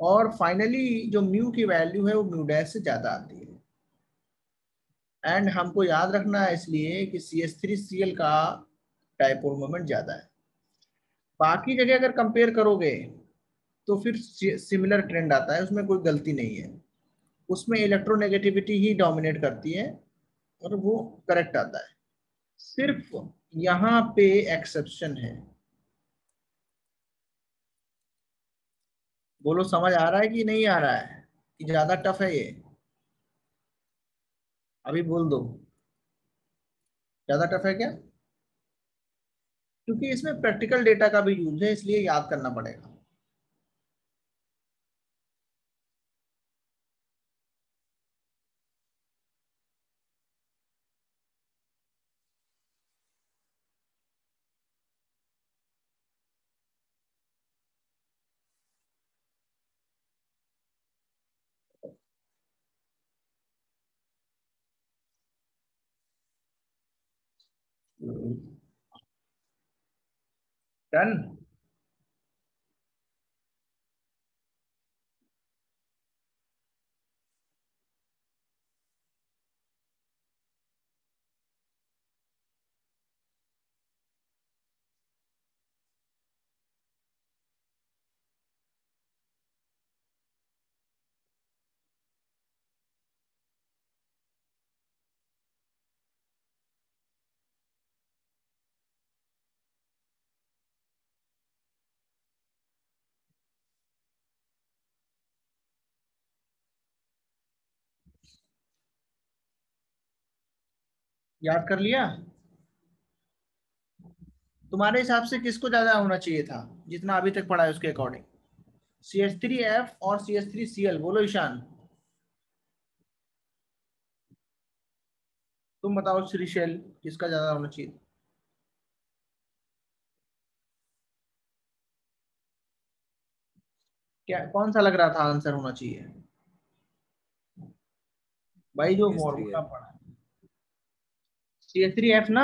और फाइनली जो म्यू की वैल्यू है वो म्यू डैश से ज्यादा आती है। एंड हमको याद रखना है इसलिए कि CH3Cl का डायपोल मोमेंट ज्यादा है। बाकी जगह अगर कंपेयर करोगे तो फिर सिमिलर ट्रेंड आता है, उसमें कोई गलती नहीं है, उसमें इलेक्ट्रोनेगेटिविटी ही डोमिनेट करती है और वो करेक्ट आता है। सिर्फ यहाँ पे एक्सेप्शन है। बोलो समझ आ रहा है कि नहीं आ रहा है, कि ज्यादा टफ है ये? अभी बोल दो, ज्यादा टफ है क्या? क्योंकि इसमें प्रैक्टिकल डेटा का भी यूज है, इसलिए याद करना पड़ेगा। डन। याद कर लिया? तुम्हारे हिसाब से किसको ज्यादा होना चाहिए था जितना अभी तक पढ़ा है उसके अकॉर्डिंग? CH3F और CH3Cl, बोलो ईशान। तुम बताओ श्रीशैल, किसका ज्यादा होना चाहिए? क्या कौन सा लग रहा था आंसर होना चाहिए भाई जो फॉर्मूला CH3F। पढ़ा? CH3F ना?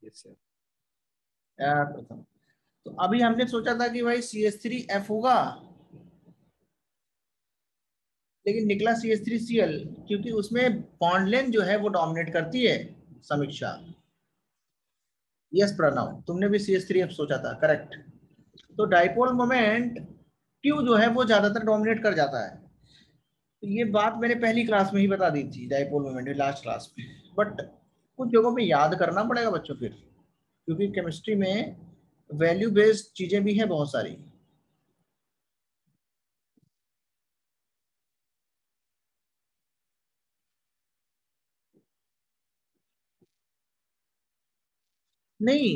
Yes sir. यार प्रथम, तो अभी हमने सोचा था कि भाई CH3F होगा, लेकिन निकला CH3Cl, क्योंकि उसमें बॉन्ड लेंथ जो है वो डोमिनेट करती है। समीक्षा, यस प्रणव, तुमने भी CH3F सोचा था, करेक्ट। तो डाइपोल मोमेंट Q जो है वो ज्यादातर डोमिनेट कर जाता है। तो ये बात मैंने पहली क्लास में ही बता दी थी, डाइपोल मोमेंट लास्ट क्लास में, बट कुछ जगहों पे याद करना पड़ेगा बच्चों फिर, क्योंकि केमिस्ट्री में वैल्यू बेस्ड चीजें भी हैं बहुत सारी। नहीं,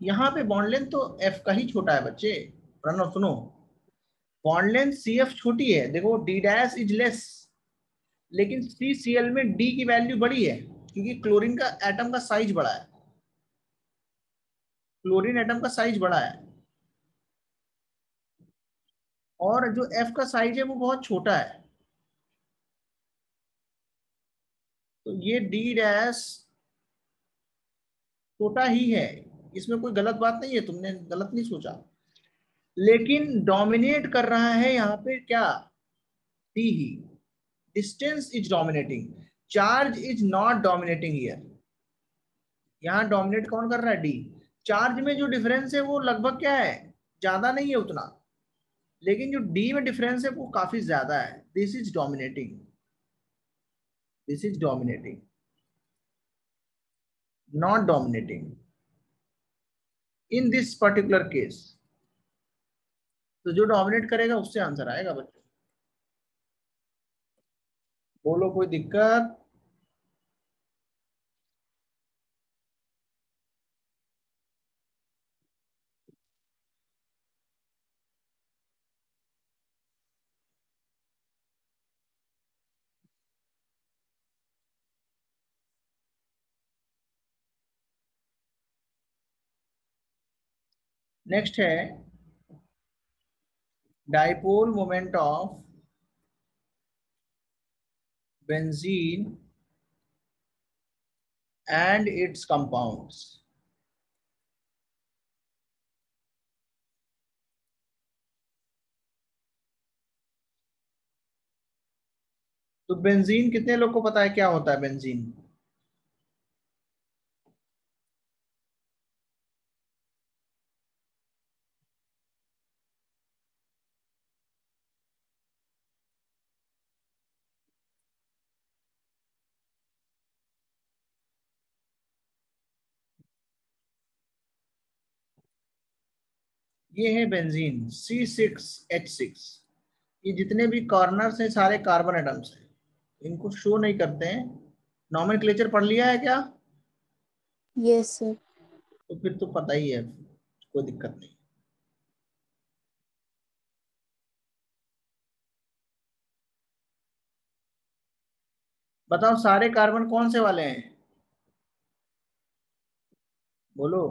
यहाँ पे बॉन्ड लेंथ तो F का ही छोटा है बच्चे। प्रणव सुनो, बॉन्ड लेंथ CF छोटी है, देखो D डैश इज लेस, लेकिन CCl में D की वैल्यू बड़ी है, क्योंकि क्लोरीन का एटम का साइज बड़ा है। क्लोरीन एटम का साइज बड़ा है, और जो F का साइज है वो बहुत छोटा है। तो ये D डैश छोटा ही है, इसमें कोई गलत बात नहीं है, तुमने गलत नहीं सोचा। लेकिन डोमिनेट कर रहा है यहाँ पे क्या? D he. Distance is dominating, charge is not dominating here. यहाँ डोमिनेट कौन कर रहा है? D। चार्ज में जो डिफरेंस है वो लगभग क्या है? ज्यादा नहीं है उतना, लेकिन जो D में डिफरेंस है वो काफी ज्यादा है। This is dominating, this is dominating, not dominating in this particular case. तो जो डोमिनेट करेगा उससे आंसर आएगा बच्चों। बोलो कोई दिक्कत? नेक्स्ट है dipole moment of benzene and it's compounds. तो बेंजीन कितने लोग को पता है क्या होता है बेंजीन? ये है बेंजीन C6H6। ये जितने भी कॉर्नर्स हैं सारे कार्बन एटम्स हैं, इनको शो नहीं करते हैं। नॉमेनक्लेचर पढ़ लिया है क्या? Yes sir. तो फिर तो पता ही है, कोई दिक्कत नहीं। बताओ सारे कार्बन कौन से वाले हैं? बोलो।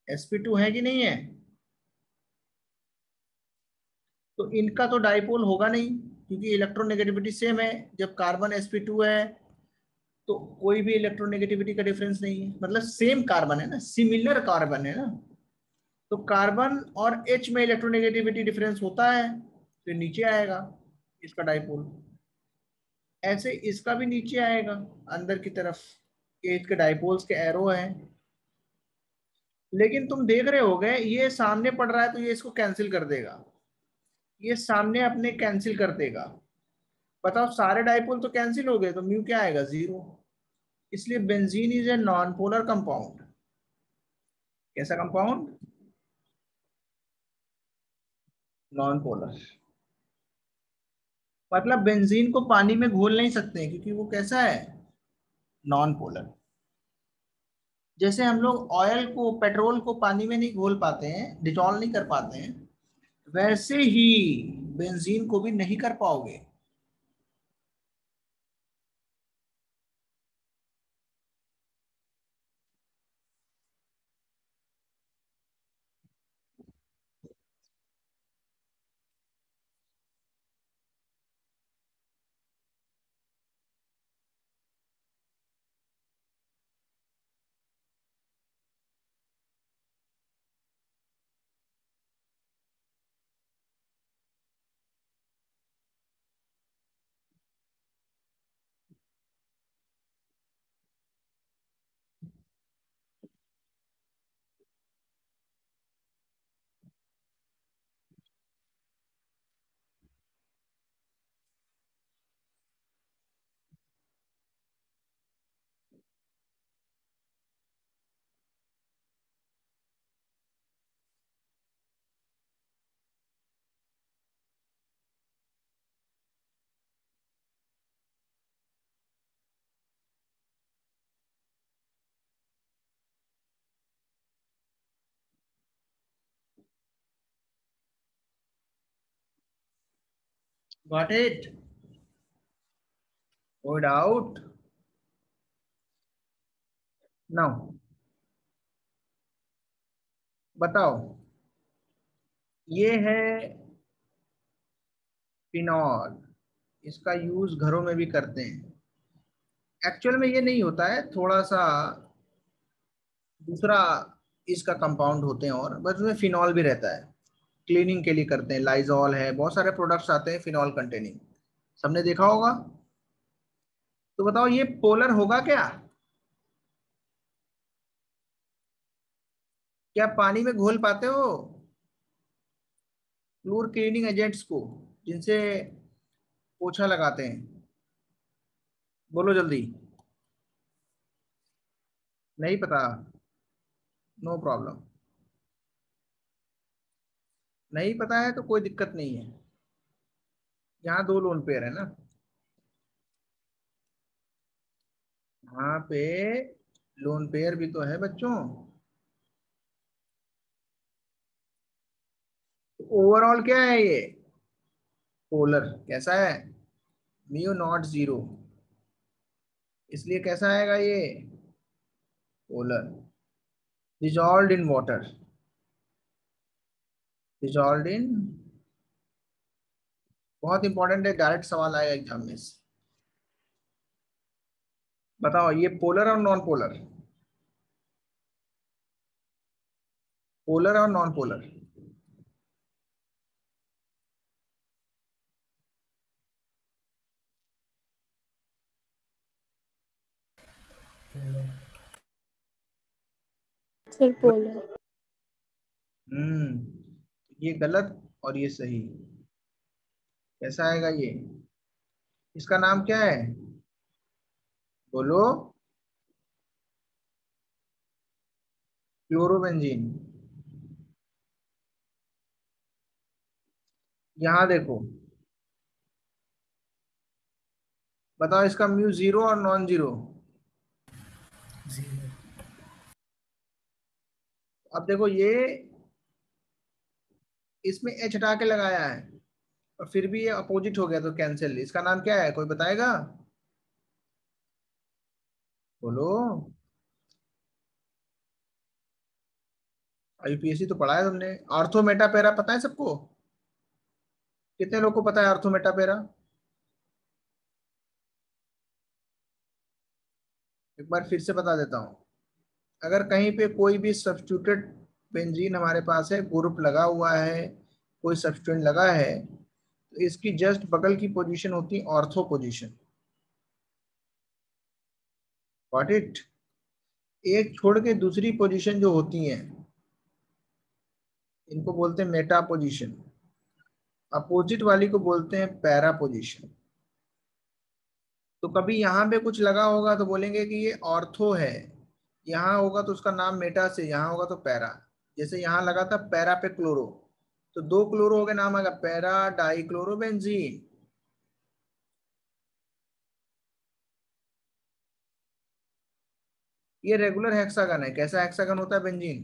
sp2 है कि नहीं है? तो इनका तो डाइपोल होगा नहीं, क्योंकि इलेक्ट्रोनेगेटिविटी सेम है। जब कार्बन sp2 है तो कोई भी इलेक्ट्रोनेगेटिविटी का डिफरेंस नहीं है, मतलब सेम कार्बन है ना, सिमिलर कार्बन है ना, तो कार्बन और H में इलेक्ट्रोनेगेटिविटी डिफरेंस होता है तो नीचे आएगा इसका डाइपोल। ऐसे इसका भी नीचे आएगा अंदर की तरफ, ये इसके डाइपोल्स के एरो हैं। लेकिन तुम देख रहे होगे ये सामने पड़ रहा है तो ये इसको कैंसिल कर देगा, ये सामने अपने कैंसिल कर देगा। बताओ सारे डाइपोल तो कैंसिल हो गए तो म्यू क्या आएगा, 0। इसलिए benzene is a non polar compound. कैसा कंपाउंड, नॉन पोलर। मतलब बेंजीन को पानी में घोल नहीं सकते क्योंकि वो कैसा है, नॉन पोलर। जैसे हम लोग ऑयल को, पेट्रोल को पानी में नहीं घोल पाते हैं, डिटॉल नहीं कर पाते हैं, वैसे ही बेंजीन को भी नहीं कर पाओगे। Got it, no doubt. Now बताओ, ये है फिनॉल, इसका यूज घरों में भी करते हैं। एक्चुअल में ये नहीं होता है, थोड़ा सा दूसरा इसका कंपाउंड होते हैं और बस उसमें फिनॉल भी रहता है, क्लीनिंग के लिए करते हैं। लाइजॉल है, बहुत सारे प्रोडक्ट्स आते हैं फिनॉल कंटेनिंग, सबने देखा होगा। तो बताओ ये पोलर होगा क्या, क्या पानी में घोल पाते हो फ्लोर क्लीनिंग एजेंट्स को जिनसे पोछा लगाते हैं, बोलो जल्दी। नहीं पता, नो प्रॉब्लम। नहीं पता है तो कोई दिक्कत नहीं है, यहाँ 2 लोन पेयर है ना, यहाँ पे लोन पेयर भी तो है बच्चों। ओवरऑल क्या है ये, पोलर। कैसा है, म्यू नॉट 0, इसलिए कैसा आएगा ये, polar. Dissolved in water, dissolved in, बहुत इंपॉर्टेंट है, डायरेक्ट सवाल आएगा एग्जाम में से। बताओ ये पोलर और नॉन पोलर, पोलर और नॉन पोलर, सर पोलर। ये गलत और ये सही। कैसा आएगा ये, इसका नाम क्या है, बोलो, फ्लोरोबेंजीन। यहां देखो, बताओ इसका म्यू 0 और नॉन 0। 0। अब देखो ये इसमें एच हटा के लगाया है और फिर भी ये अपोजिट हो गया तो कैंसिल। इसका नाम क्या है, कोई बताएगा, बोलो। यूपीएससी तो पढ़ा है तुमने, आर्थो मेटा पैरा पता है सबको, कितने लोग को पता है आर्थो मेटा पैरा। एक बार फिर से बता देता हूँ, अगर कहीं पे कोई भी सब्स्टिट्यूटेड बेंजीन हमारे पास है, ग्रुप लगा हुआ है, कोई सब्स्टिट्यूएंट लगा है, तो इसकी जस्ट बगल की पोजीशन होती है ऑर्थो पोजीशन। Got it? एक छोड़ के दूसरी पोजीशन जो होती है इनको बोलते हैं मेटा पोजीशन, अपोजिट वाली को बोलते हैं पैरा पोजीशन। तो कभी यहाँ पे कुछ लगा होगा तो बोलेंगे कि ये ऑर्थो है, यहाँ होगा तो उसका नाम मेटा से, यहाँ होगा तो पैरा। जैसे यहाँ लगा था पैरा पे क्लोरो, तो दो क्लोरो हो गए, नाम आएगा पैरा डाइक्लोरोबेंजीन। ये रेगुलर हेक्सागन है। कैसा हेक्सागन होता है बेंजीन?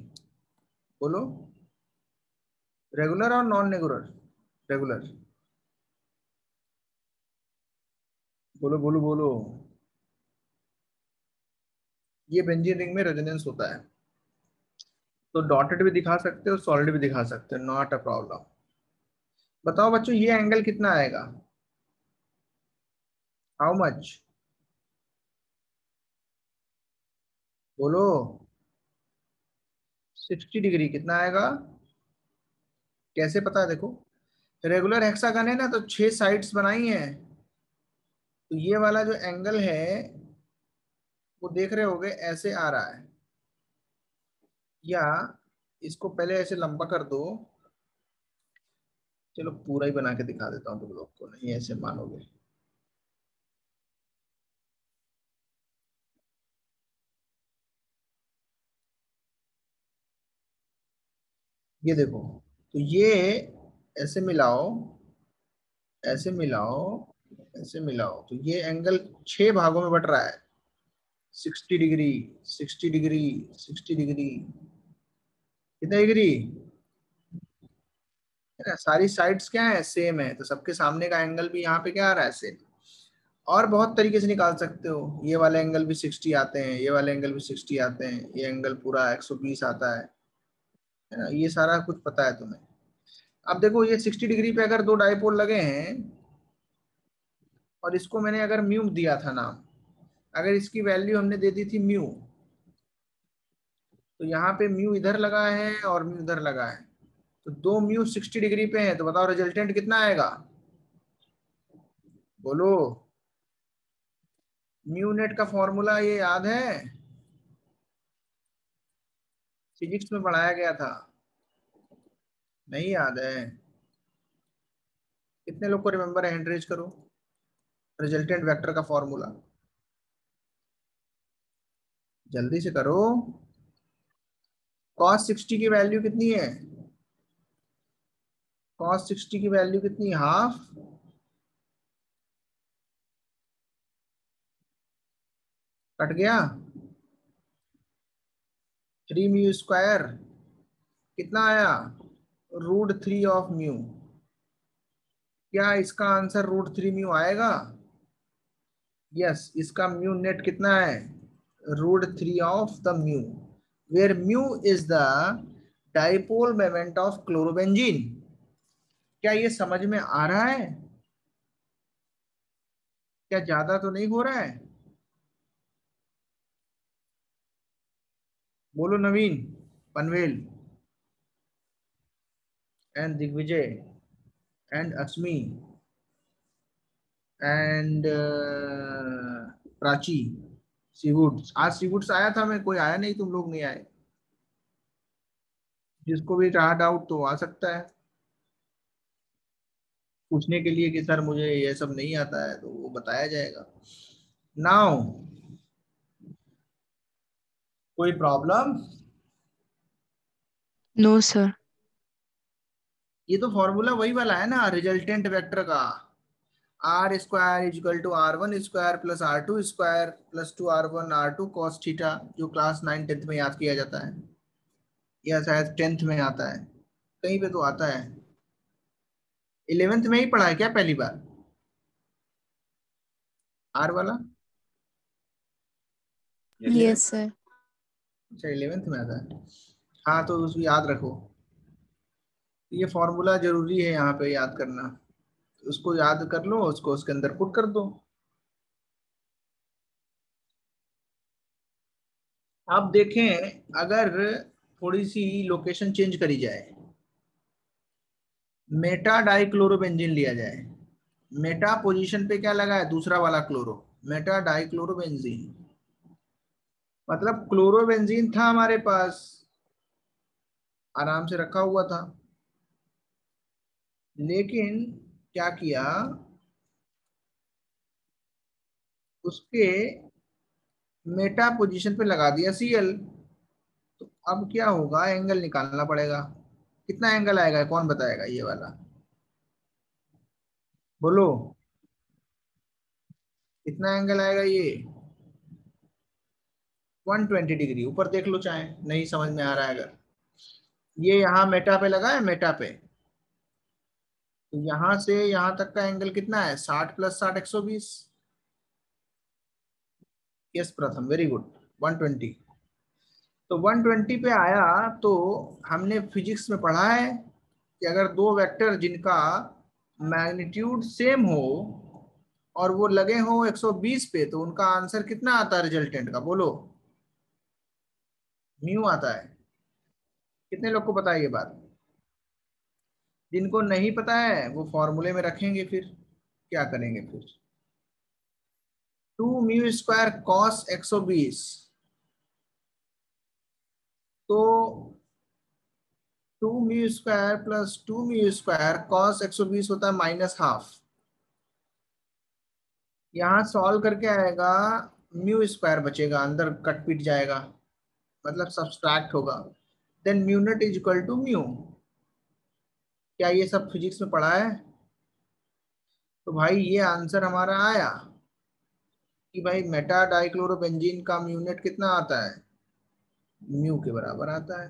बोलो। रेगुलर और नॉन रेगुलर? रेगुलर। बोलो बोलो बोलो। ये बेंजीन रिंग में रेजोनेंस होता है, तो डॉटेड भी दिखा सकते हो, सॉलिड भी दिखा सकते हो, नॉट अ प्रॉब्लम। बताओ बच्चों, ये एंगल कितना आएगा? How much? बोलो। 60 डिग्री। कितना आएगा? कैसे पता है? देखो, रेगुलर हेक्सागन है ना, तो 6 साइड्स बनाई हैं, तो ये वाला जो एंगल है वो देख रहे होगे ऐसे आ रहा है, या इसको पहले ऐसे लंबा कर दो। चलो पूरा ही बना के दिखा देता हूँ तुम लोग को, नहीं ऐसे मानोगे। ये देखो, तो ये ऐसे मिलाओ, ऐसे मिलाओ, ऐसे मिलाओ, तो ये एंगल 6 भागों में बट रहा है। 60 डिग्री, 60 डिग्री, 60 डिग्री। कितना डिग्री है ना? सारी साइड्स क्या है? सेम है, तो सबके सामने का एंगल भी यहाँ पे क्या आ रहा है? सेम। और बहुत तरीके से निकाल सकते हो। ये वाले एंगल भी 60 आते हैं, ये वाले एंगल भी 60 आते हैं, ये एंगल पूरा 120 आता है ना? ये सारा कुछ पता है तुम्हें। अब देखो, ये 60 डिग्री पे अगर दो डाइपोल लगे हैं, और इसको मैंने अगर म्यू दिया था नाम, अगर इसकी वैल्यू हमने दे दी थी म्यू, तो यहाँ पे म्यू इधर लगा है और म्यू इधर लगा है, तो दो म्यू 60 डिग्री पे है, तो बताओ रिजल्टेंट कितना आएगा? बोलो। म्यू नेट का फॉर्मूला ये याद है? फिजिक्स में पढ़ाया गया था। नहीं याद है? कितने लोग को रिमेंबर है? हैंड रेज करो। रिजल्टेंट वेक्टर का फॉर्मूला जल्दी से करो। cos 60 की वैल्यू कितनी है? cos 60 की वैल्यू कितनी? हाफ। कट गया। 3 म्यू स्क्वायर कितना आया? √3 ऑफ म्यू। क्या इसका आंसर √3 म्यू आएगा? यस। इसका म्यू नेट कितना है? √3 of the mu, where mu is the dipole moment of chlorobenzene. क्या ये समझ में आ रहा है? क्या ज्यादा तो नहीं हो रहा है? बोलो Naveen, Panvel and Digvijay and Asmi and Prachi. Seawoods, आज सीवुड्स आया था, मैं कोई आया नहीं, तुम लोग नहीं आए। जिसको भी रहा डाउट तो आ सकता है पूछने के लिए कि सर मुझे ये सब नहीं आता है, तो वो बताया जाएगा। नाउ कोई प्रॉब्लम? No sir. ये तो फॉर्मूला वही वाला है ना, रिजल्टेंट वेक्टर का। R square is equal to R1 square plus R2 square plus 2R1 R2 cos theta, जो क्लास 9 10th में याद किया जाता है, या शायद 10th में आता है, कहीं पे तो आता है। 11th में ही पढ़ा है क्या पहली बार आर वाला? Yes sir. अच्छा, 11th में आता है। हाँ, तो उसको याद रखो। ये फॉर्मूला जरूरी है यहाँ पे याद करना, उसको याद कर लो, उसको उसके अंदर पुट कर दो। अब देखें अगर थोड़ी सी लोकेशन चेंज करी जाए, मेटा डाइक्लोरोबेंजीन लिया जाए, मेटा पोजीशन पे क्या लगा है, दूसरा वाला क्लोरो, मेटा डाइक्लोरोबेंजीन, मतलब क्लोरोबेंजीन था हमारे पास, आराम से रखा हुआ था, लेकिन क्या किया, उसके मेटा पोजीशन पे लगा दिया Cl। तो अब क्या होगा, एंगल निकालना पड़ेगा, कितना एंगल आएगा कौन बताएगा, ये वाला बोलो, कितना एंगल आएगा ये, 120 डिग्री। ऊपर देख लो चाहे, नहीं समझ में आ रहा है अगर, ये यहाँ मेटा पे लगा है, मेटा पे, तो यहां से यहां तक का एंगल कितना है, 60 + 60 120। यस प्रथम, वेरी गुड, 120। तो 120 पे आया, तो हमने फिजिक्स में पढ़ा है कि अगर दो वेक्टर जिनका मैग्नीट्यूड सेम हो और वो लगे हो 120 पे, तो उनका आंसर कितना आता है रिजल्टेंट का, बोलो, म्यू आता है। कितने लोग को पता है ये बात, जिनको नहीं पता है वो फॉर्मूले में रखेंगे, फिर क्या करेंगे फिर, 2 μ² cos 120, तो 2 μ² + 2 μ² cos 120 होता है -½ यहाँ सॉल्व करके आएगा, μ² बचेगा, अंदर कट पिट जाएगा, मतलब सब्सट्रैक्ट होगा, देन μ0 = μ। क्या ये सब फिजिक्स में पढ़ा है, तो भाई ये आंसर हमारा आया कि भाई मेटा डाइक्लोरोबेंजीन का μ0 कितना आता है, म्यू के बराबर आता है।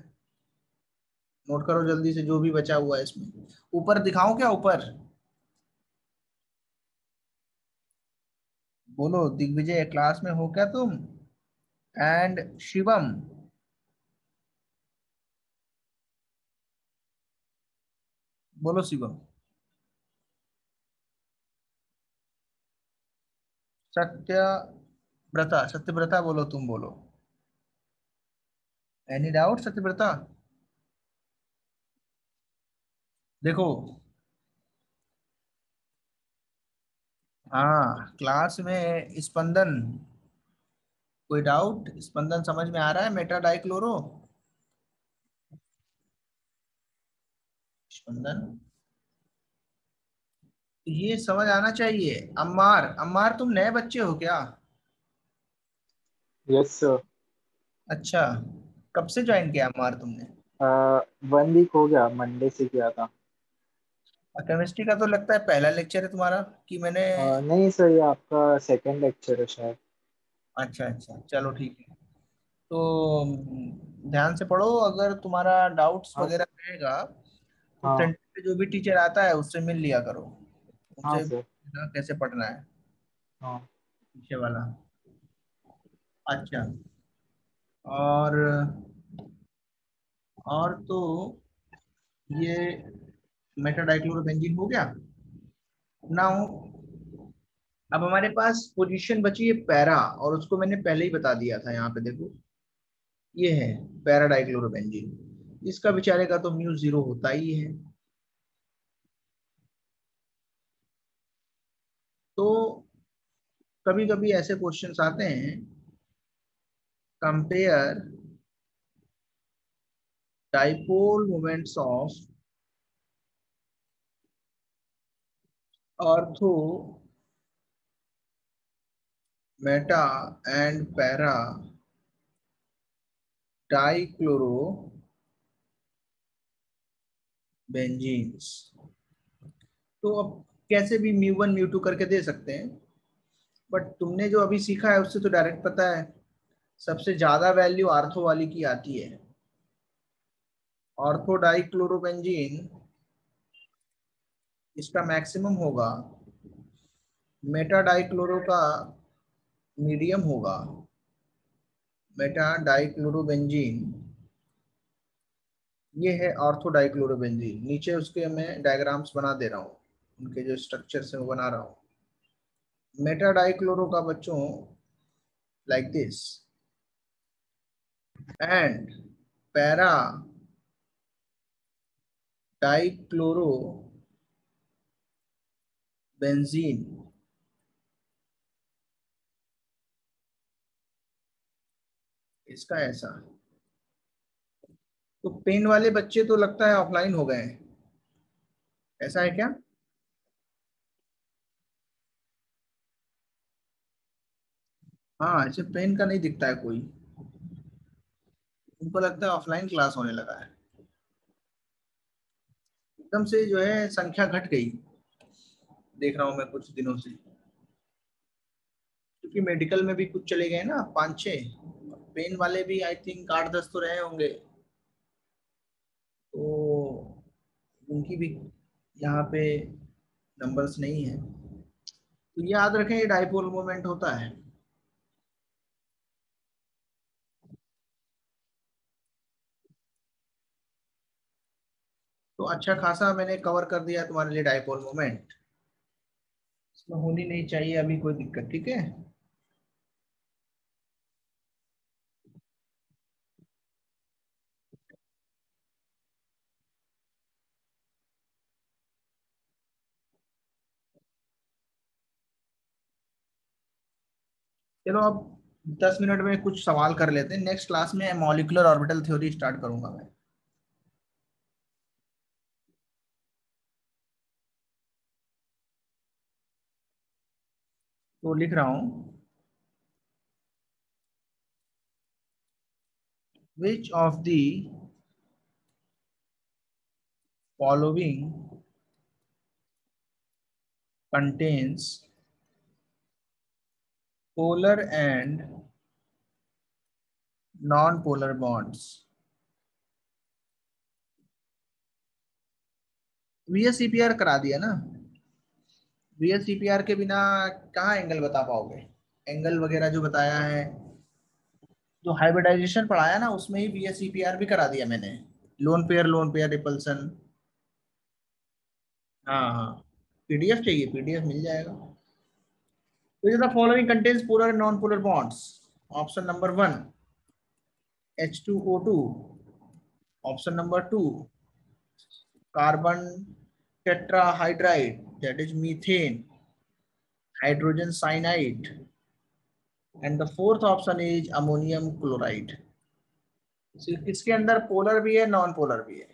नोट करो जल्दी से जो भी बचा हुआ है इसमें, ऊपर दिखाऊं क्या, ऊपर बोलो, दिग्विजय क्लास में हो क्या तुम, एंड शिवम, बोलो शिवम, सत्यव्रता, सत्यव्रता बोलो, तुम बोलो, एनी डाउट सत्यव्रता, देखो, हाँ क्लास में स्पंदन, कोई डाउट, स्पंदन समझ में आ रहा है, मेटा डाइक्लोरो स्पंदन, ये समझ आना चाहिए। अम्मार, अम्मार तुम नए बच्चे हो क्या, यस सर। अच्छा, कब से ज्वाइन किया अम्मार तुमने, 1 वीक हो गया, मंडे से किया था। केमिस्ट्री का तो लगता है पहला लेक्चर है तुम्हारा कि मैंने, नहीं सर, ये आपका सेकंड लेक्चर है शायद। अच्छा अच्छा चलो ठीक है, तो ध्यान से पढ़ो, अगर तुम्हारा डाउट्स हाँ वगैरह रहेगा तो हाँ। सेंटर पे जो भी टीचर आता है उससे मिल लिया करो, हाँ उनसे सर। पूछना कैसे पढ़ना है, हाँ। पीछे वाला। अच्छा, और तो ये मेटाडाइक्लोरोबेंजीन हो गया। नाउ अब हमारे पास पोजीशन बची है पैरा, और उसको मैंने पहले ही बता दिया था, यहाँ पे देखो ये है पैरा डाइक्लोरोबेंजीन, इसका बेचारे का तो μ0 होता ही है। तो कभी कभी ऐसे क्वेश्चंस आते हैं, compare dipole moments of ortho Meta and para dichloro benzenes. तो अब कैसे भी μ1 μ2 करके दे सकते हैं, बट तुमने जो अभी सीखा है उससे तो डायरेक्ट पता है, सबसे ज्यादा वैल्यू आर्थो वाली की आती है, ऑर्थो डाइक्लोरोबेंजीन इसका मैक्सिमम होगा, मेटा डाइक्लोरो का मीडियम होगा, मेटा डाइक्लोरोबेंजीन ये है ऑर्थो डाइक्लोरोबेंजीन, नीचे उसके मैं डायग्राम्स बना दे रहा हूँ, उनके जो स्ट्रक्चर से मैं बना रहा हूँ, मेटा डाइक्लोरो का बच्चों like this, and para dichloro benzene इसका ऐसा। तो पेन वाले बच्चे तो लगता है ऑफलाइन हो गए हैं, ऐसा है क्या? हाँ, ऐसे पेन का नहीं दिखता है कोई, उनको लगता है ऑफलाइन क्लास होने लगा है। एकदम से जो है संख्या घट गई, देख रहा हूँ मैं कुछ दिनों से, क्योंकि मेडिकल में भी कुछ चले गए ना, 5-6 पेन वाले भी आई थिंक 8-10 तो रहे होंगे, तो उनकी भी यहाँ पे नंबर्स नहीं है। तो याद रखें ये डाइपोल मोमेंट होता है। तो अच्छा खासा मैंने कवर कर दिया तुम्हारे लिए डाइपोल मोमेंट, इसमें होनी नहीं चाहिए अभी कोई दिक्कत, ठीक है। चलो अब 10 मिनट में कुछ सवाल कर लेते हैं, नेक्स्ट क्लास में मॉलिक्यूलर ऑर्बिटल थ्योरी स्टार्ट करूंगा मैं। तो लिख रहा हूँ, which of the following contains polar and non polar bonds. VSEPR करा दिया ना, VSEPR के बिना कहाँ एंगल बता पाओगे, एंगल वगैरह जो बताया है, जो हाइब्रिडाइजेशन पढ़ाया ना उसमें ही VSEPR भी करा दिया मैंने, लोन पेयर रिपल्सन। हाँ हाँ, PDF चाहिए, PDF मिल जाएगा। Which of the following contains polar and non-polar bonds? Option number 1, H2O2. Option number 2, carbon tetrahydride, that is methane, hydrogen cyanide. And the fourth option is ammonium chloride. So, इसके अंदर polar भी है, non polar भी है।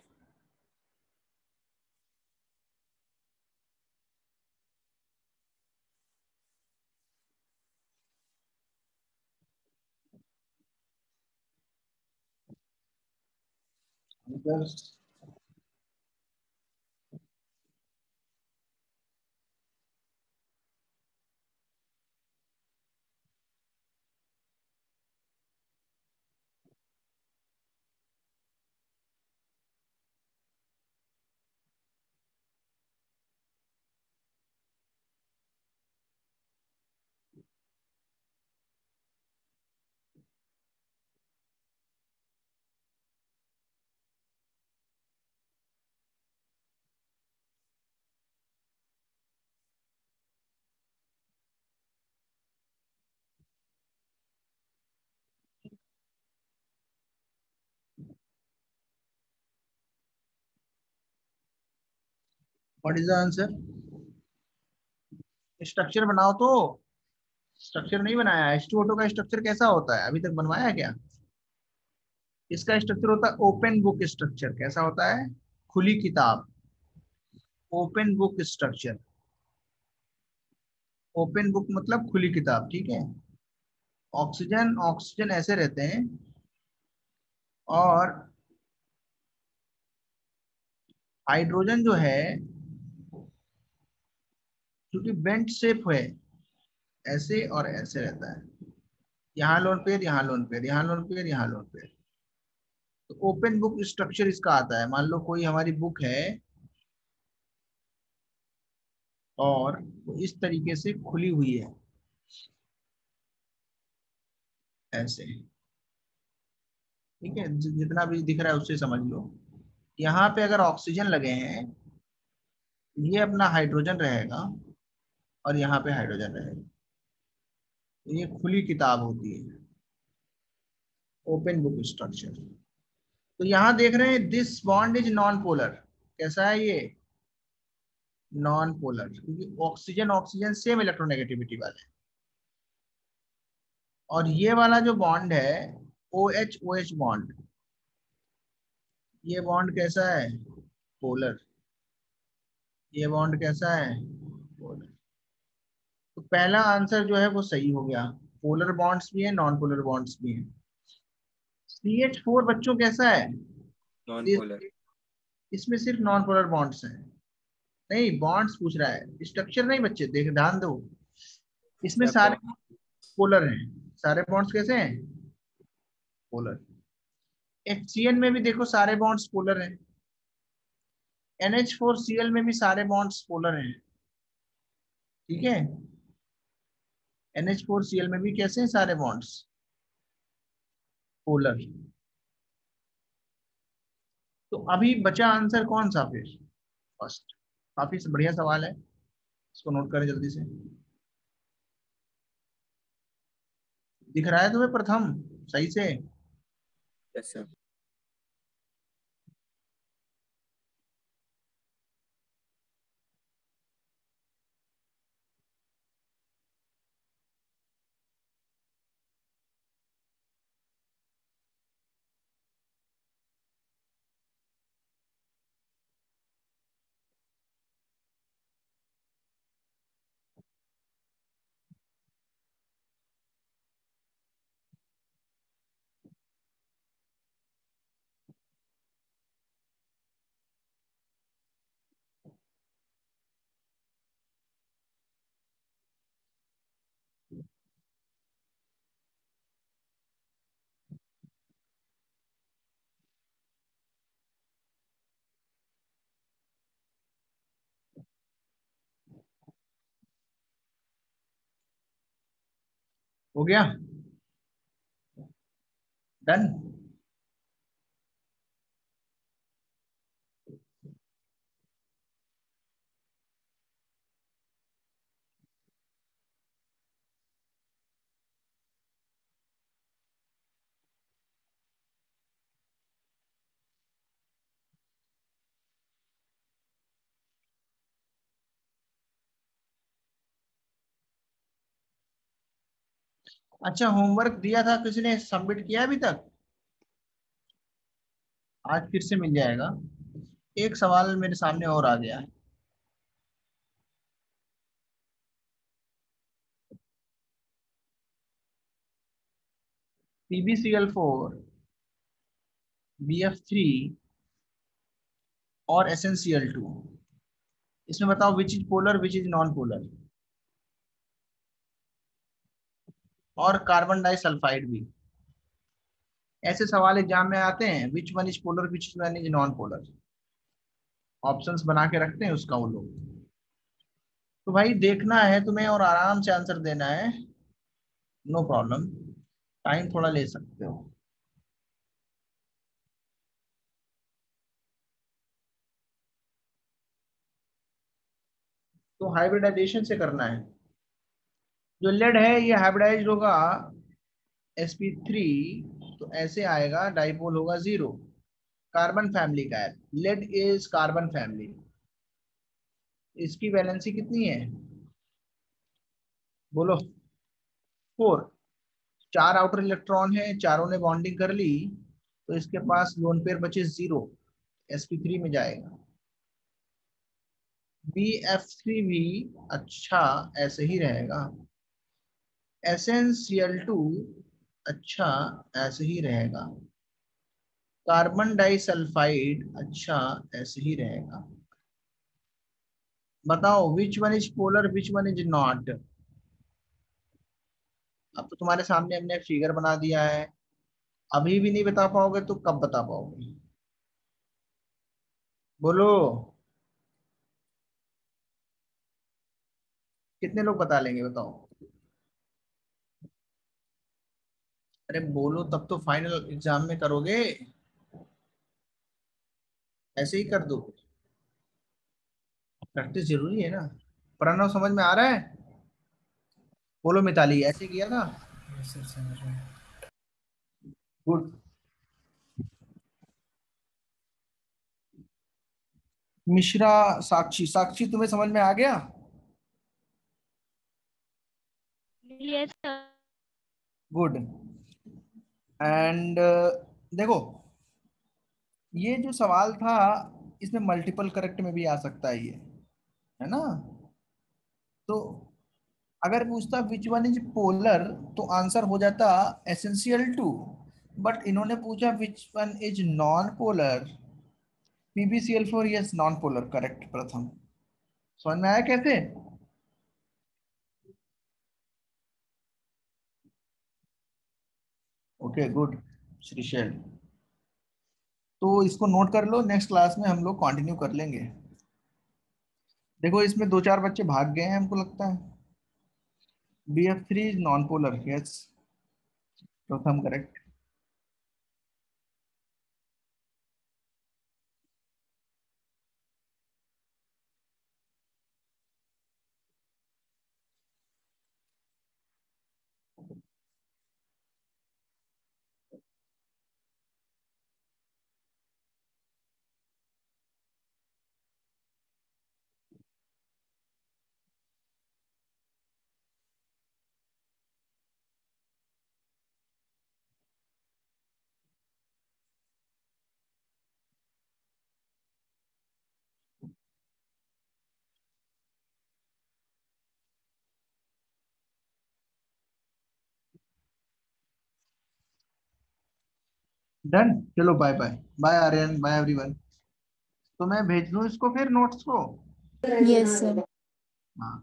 What is the answer? Structure बनाओ तो, structure नहीं बनाया। H2O2 का स्ट्रक्चर कैसा होता है, अभी तक बनवाया क्या? इसका स्ट्रक्चर होता है ओपन बुक स्ट्रक्चर। कैसा होता है? खुली किताब, open book structure. Open book मतलब खुली किताब, ठीक है। ऑक्सीजन ऑक्सीजन ऐसे रहते हैं, और हाइड्रोजन जो है क्योंकि बेंट शेप है, ऐसे और ऐसे रहता है, यहाँ लोन पेयर, यहाँ लोन पेयर, यहाँ लोन पेयर, यहाँ लोन पेयर। तो ओपन बुक स्ट्रक्चर इसका आता है। मान लो कोई हमारी बुक है और वो इस तरीके से खुली हुई है, ऐसे, ठीक है। जितना भी दिख रहा है उससे समझ लो। यहाँ पे अगर ऑक्सीजन लगे हैं, ये अपना हाइड्रोजन रहेगा और यहाँ पे हाइड्रोजन रहेगा। ये खुली किताब होती है, ओपन बुक स्ट्रक्चर। तो यहां देख रहे हैं this bond is non polar. कैसा है ये? नॉन पोलर, क्योंकि ऑक्सीजन ऑक्सीजन सेम इलेक्ट्रोनेगेटिविटी वाले। और ये वाला जो बॉन्ड है OH OH बॉन्ड, ये बॉन्ड कैसा है? पोलर। ये बॉन्ड कैसा है? पोलर। तो पहला आंसर जो है वो सही हो गया। पोलर बॉन्ड्स भी है, नॉन पोलर बॉन्ड्स भी है। CH4 बच्चों कैसा है? Non polar. इसमें सिर्फ नॉन पोलर बॉन्ड्स हैं। नहीं, बॉन्ड्स पूछ रहा है, स्ट्रक्चर नहीं बच्चे, देख ध्यान दो। इसमें सारे पोलर हैं। सारे बॉन्ड्स कैसे हैं? पोलर। HCl में भी देखो सारे बॉन्ड्स पोलर हैं। NH4Cl में भी सारे बॉन्ड्स पोलर हैं। ठीक है, NH4Cl में भी कैसे हैं सारे बॉन्ड्स? पोलर। तो अभी बचा आंसर कौन सा फिर? फर्स्ट। काफी बढ़िया सवाल है, इसको नोट करें जल्दी से। दिख रहा है तुम्हें प्रथम सही से? Yes sir. हो गया? डन। अच्छा, होमवर्क दिया था, किसी ने सबमिट किया अभी तक? आज फिर से मिल जाएगा। एक सवाल मेरे सामने और आ गया है। PbCl4, BF3 और SnCl2, इसमें बताओ which is polar which is non polar. और कार्बन डाइसल्फाइड भी। ऐसे सवाल एग्जाम में आते हैं, विच one is polar which one is non polar. Options बना के रखते हैं उसका वो लोग। तो भाई देखना है तुम्हें और आराम से आंसर देना है, नो प्रॉब्लम, टाइम थोड़ा ले सकते हो। तो हाइब्रिडाइजेशन से करना है। जो लेड है ये हाइब्रिडाइज्ड होगा sp3, तो ऐसे आएगा, डाइपोल होगा 0। कार्बन फैमिली का है, लेड इज कार्बन फैमिली। इसकी वैलेंसी कितनी है? बोलो। 4। 4 आउटर इलेक्ट्रॉन है, चारों ने बॉन्डिंग कर ली, तो इसके पास लोन पेयर बचे 0, sp3 में जाएगा। BF3 भी अच्छा ऐसे ही रहेगा। SnCl2 अच्छा ऐसे ही रहेगा। कार्बन डाइसल्फाइड अच्छा ऐसे ही रहेगा। बताओ विच one is polar which one is not. अब तो तुम्हारे सामने हमने फिगर बना दिया है, अभी भी नहीं बता पाओगे तो कब बता पाओगे? बोलो। कितने लोग बता लेंगे बताओ? अरे बोलो तब तो फाइनल एग्जाम में करोगे, ऐसे ही कर दो। प्रैक्टिस जरूरी है ना। प्रणव समझ में आ रहा है? बोलो मिताली, ऐसे किया था? यस सर समझ में। गुड। मिश्रा, साक्षी, साक्षी तुम्हें समझ में आ गया? Yes sir. गुड। एंड देखो, ये जो सवाल था इसमें मल्टीपल करेक्ट में भी आ सकता है, ये है ना। तो अगर पूछता विच वन इज पोलर तो आंसर हो जाता एसेंशियल टू, बट इन्होंने पूछा which one is non polar, PbCl4, yes non polar correct Pratham. समझ में आया कैसे? Okay good Shrishail. तो इसको नोट कर लो, नेक्स्ट क्लास में हम लोग कंटिन्यू कर लेंगे। देखो इसमें दो चार बच्चे भाग गए हैं हमको लगता है। BF3 is non polar, yes Pratham correct. Done, चलो bye bye. Bye Aryan, bye everyone. तो मैं भेज दूं इसको फिर नोट्स को? Yes sir. हाँ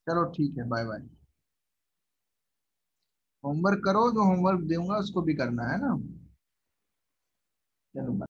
चलो ठीक है, बाय बाय। होमवर्क करो, जो होमवर्क दूंगा उसको भी करना है ना। चलो bye।